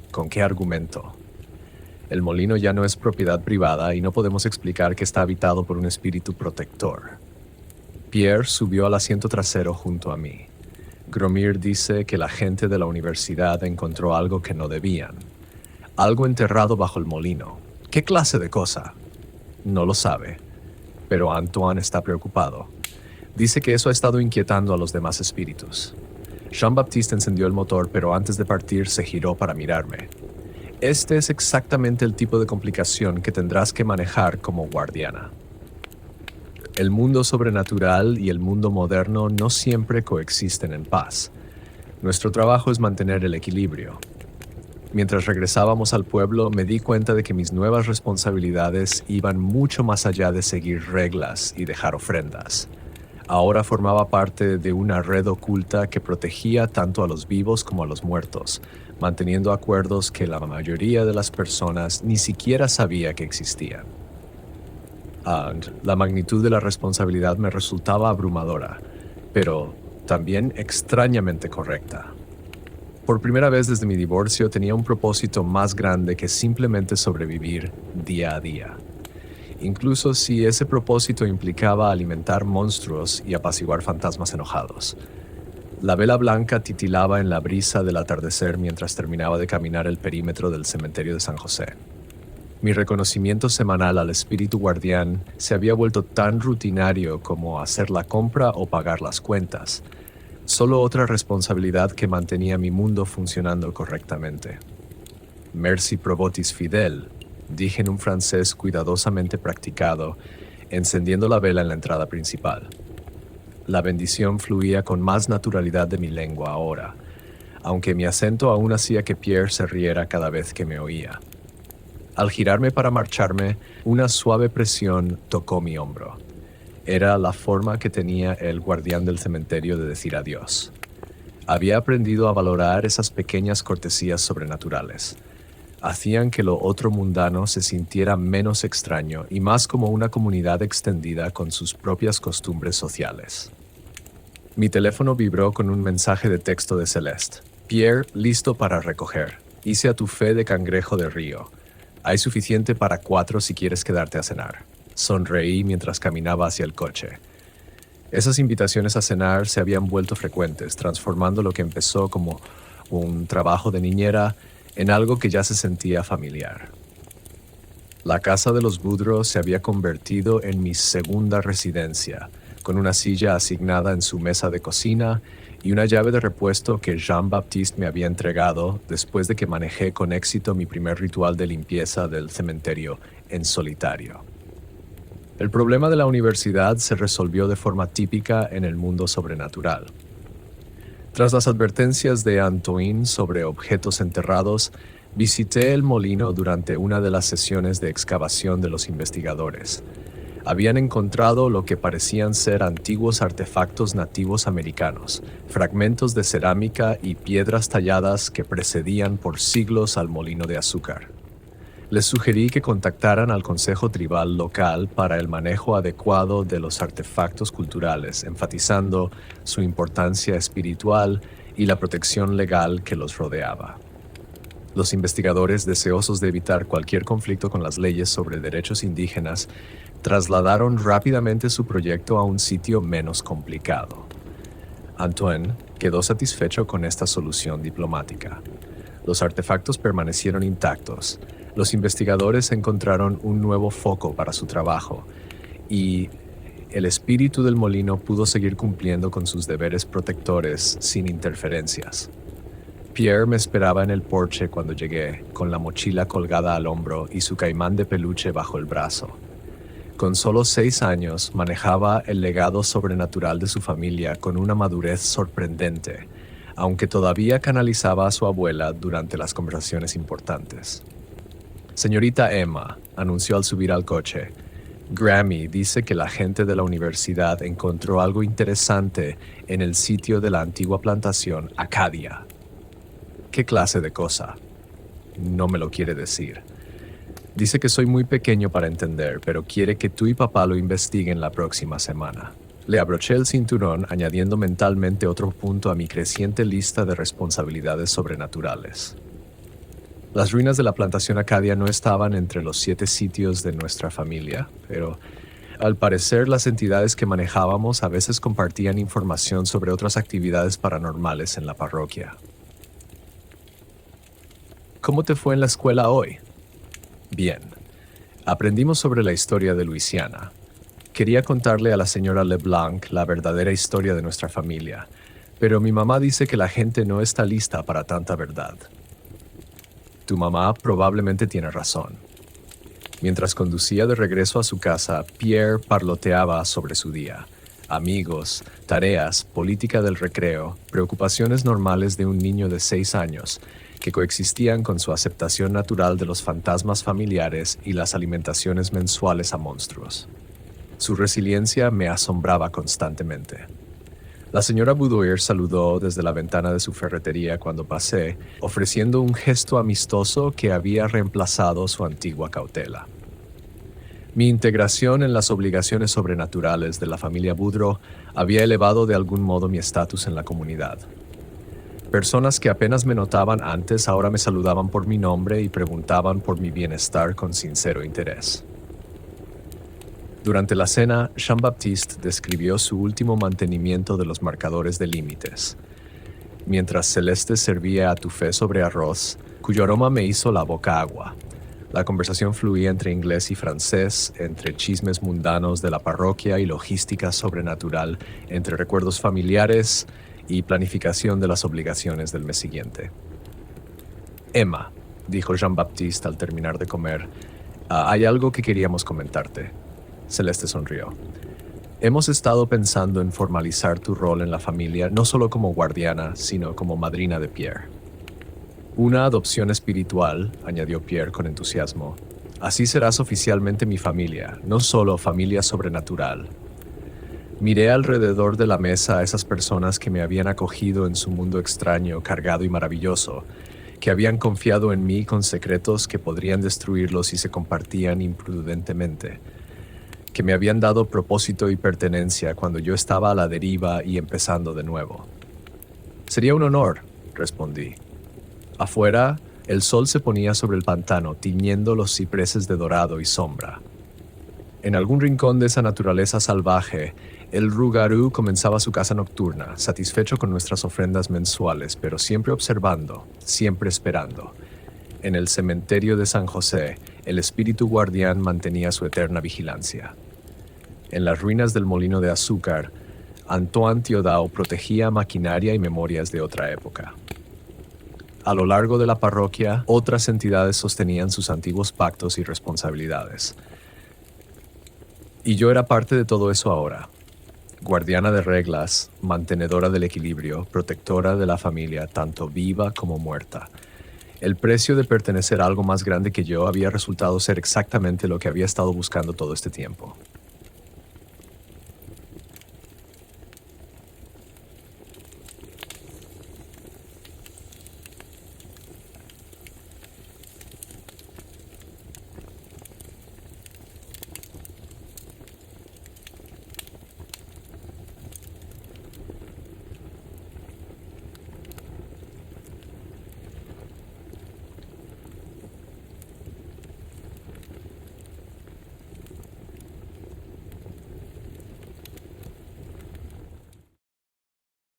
«¿Con qué argumento?» «El molino ya no es propiedad privada y no podemos explicar que está habitado por un espíritu protector». Pierre subió al asiento trasero junto a mí. «Gromir dice que la gente de la universidad encontró algo que no debían. Algo enterrado bajo el molino. ¿Qué clase de cosa?» «No lo sabe, pero Antoine está preocupado. Dice que eso ha estado inquietando a los demás espíritus». Jean-Baptiste encendió el motor, pero antes de partir se giró para mirarme. «Este es exactamente el tipo de complicación que tendrás que manejar como guardiana. El mundo sobrenatural y el mundo moderno no siempre coexisten en paz. Nuestro trabajo es mantener el equilibrio». Mientras regresábamos al pueblo, me di cuenta de que mis nuevas responsabilidades iban mucho más allá de seguir reglas y dejar ofrendas. Ahora formaba parte de una red oculta que protegía tanto a los vivos como a los muertos, manteniendo acuerdos que la mayoría de las personas ni siquiera sabía que existían. La magnitud de la responsabilidad me resultaba abrumadora, pero también extrañamente correcta. Por primera vez desde mi divorcio tenía un propósito más grande que simplemente sobrevivir día a día. Incluso si ese propósito implicaba alimentar monstruos y apaciguar fantasmas enojados. La vela blanca titilaba en la brisa del atardecer mientras terminaba de caminar el perímetro del cementerio de San José. Mi reconocimiento semanal al espíritu guardián se había vuelto tan rutinario como hacer la compra o pagar las cuentas. Solo otra responsabilidad que mantenía mi mundo funcionando correctamente. «Merci probotis fidel», dije en un francés cuidadosamente practicado, encendiendo la vela en la entrada principal. La bendición fluía con más naturalidad de mi lengua ahora, aunque mi acento aún hacía que Pierre se riera cada vez que me oía. Al girarme para marcharme, una suave presión tocó mi hombro. Era la forma que tenía el guardián del cementerio de decir adiós. Había aprendido a valorar esas pequeñas cortesías sobrenaturales. Hacían que lo otro mundano se sintiera menos extraño y más como una comunidad extendida con sus propias costumbres sociales. Mi teléfono vibró con un mensaje de texto de Celeste. Pierre, listo para recoger. Hice a tu fe de cangrejo de río. Hay suficiente para 4 si quieres quedarte a cenar. Sonreí mientras caminaba hacia el coche. Esas invitaciones a cenar se habían vuelto frecuentes, transformando lo que empezó como un trabajo de niñera en algo que ya se sentía familiar. La casa de los Boudreaux se había convertido en mi segunda residencia, con una silla asignada en su mesa de cocina y una llave de repuesto que Jean-Baptiste me había entregado después de que manejé con éxito mi primer ritual de limpieza del cementerio en solitario. El problema de la universidad se resolvió de forma típica en el mundo sobrenatural. Tras las advertencias de Antoine sobre objetos enterrados, visité el molino durante una de las sesiones de excavación de los investigadores. Habían encontrado lo que parecían ser antiguos artefactos nativos americanos, fragmentos de cerámica y piedras talladas que precedían por siglos al molino de azúcar. Les sugerí que contactaran al Consejo Tribal local para el manejo adecuado de los artefactos culturales, enfatizando su importancia espiritual y la protección legal que los rodeaba. Los investigadores, deseosos de evitar cualquier conflicto con las leyes sobre derechos indígenas, trasladaron rápidamente su proyecto a un sitio menos complicado. Antoine quedó satisfecho con esta solución diplomática. Los artefactos permanecieron intactos. Los investigadores encontraron un nuevo foco para su trabajo y el espíritu del molino pudo seguir cumpliendo con sus deberes protectores sin interferencias. Pierre me esperaba en el porche cuando llegué, con la mochila colgada al hombro y su caimán de peluche bajo el brazo. Con solo 6 años, manejaba el legado sobrenatural de su familia con una madurez sorprendente, aunque todavía canalizaba a su abuela durante las conversaciones importantes. Señorita Emma, anunció al subir al coche, Grammy dice que la gente de la universidad encontró algo interesante en el sitio de la antigua plantación Acadia. ¿Qué clase de cosa? No me lo quiere decir. Dice que soy muy pequeño para entender, pero quiere que tú y papá lo investiguen la próxima semana. Le abroché el cinturón, añadiendo mentalmente otro punto a mi creciente lista de responsabilidades sobrenaturales. Las ruinas de la plantación Acadia no estaban entre los 7 sitios de nuestra familia, pero al parecer las entidades que manejábamos a veces compartían información sobre otras actividades paranormales en la parroquia. ¿Cómo te fue en la escuela hoy? Bien. Aprendimos sobre la historia de Luisiana. Quería contarle a la señora LeBlanc la verdadera historia de nuestra familia, pero mi mamá dice que la gente no está lista para tanta verdad. Tu mamá probablemente tiene razón. Mientras conducía de regreso a su casa, Pierre parloteaba sobre su día. Amigos, tareas, política del recreo, preocupaciones normales de un niño de 6 años, que coexistían con su aceptación natural de los fantasmas familiares y las alimentaciones mensuales a monstruos. Su resiliencia me asombraba constantemente. La señora Boudoir saludó desde la ventana de su ferretería cuando pasé, ofreciendo un gesto amistoso que había reemplazado su antigua cautela. Mi integración en las obligaciones sobrenaturales de la familia Boudreaux había elevado de algún modo mi estatus en la comunidad. Personas que apenas me notaban antes ahora me saludaban por mi nombre y preguntaban por mi bienestar con sincero interés. Durante la cena, Jean-Baptiste describió su último mantenimiento de los marcadores de límites. Mientras Celeste servía atufé sobre arroz, cuyo aroma me hizo la boca agua. La conversación fluía entre inglés y francés, entre chismes mundanos de la parroquia y logística sobrenatural, entre recuerdos familiares y planificación de las obligaciones del mes siguiente. Emma, dijo Jean-Baptiste al terminar de comer, hay algo que queríamos comentarte. Celeste sonrió. Hemos estado pensando en formalizar tu rol en la familia, no solo como guardiana, sino como madrina de Pierre. Una adopción espiritual, añadió Pierre con entusiasmo. Así serás oficialmente mi familia, no solo familia sobrenatural. Miré alrededor de la mesa a esas personas que me habían acogido en su mundo extraño, cargado y maravilloso, que habían confiado en mí con secretos que podrían destruirlos si se compartían imprudentemente, que me habían dado propósito y pertenencia cuando yo estaba a la deriva y empezando de nuevo. Sería un honor, respondí. Afuera, el sol se ponía sobre el pantano, tiñendo los cipreses de dorado y sombra. En algún rincón de esa naturaleza salvaje, el Rougarou comenzaba su caza nocturna, satisfecho con nuestras ofrendas mensuales, pero siempre observando, siempre esperando. En el cementerio de San José, el espíritu guardián mantenía su eterna vigilancia. En las ruinas del molino de azúcar, Antoine Thiodau protegía maquinaria y memorias de otra época. A lo largo de la parroquia, otras entidades sostenían sus antiguos pactos y responsabilidades. Y yo era parte de todo eso ahora. Guardiana de reglas, mantenedora del equilibrio, protectora de la familia, tanto viva como muerta. El precio de pertenecer a algo más grande que yo había resultado ser exactamente lo que había estado buscando todo este tiempo.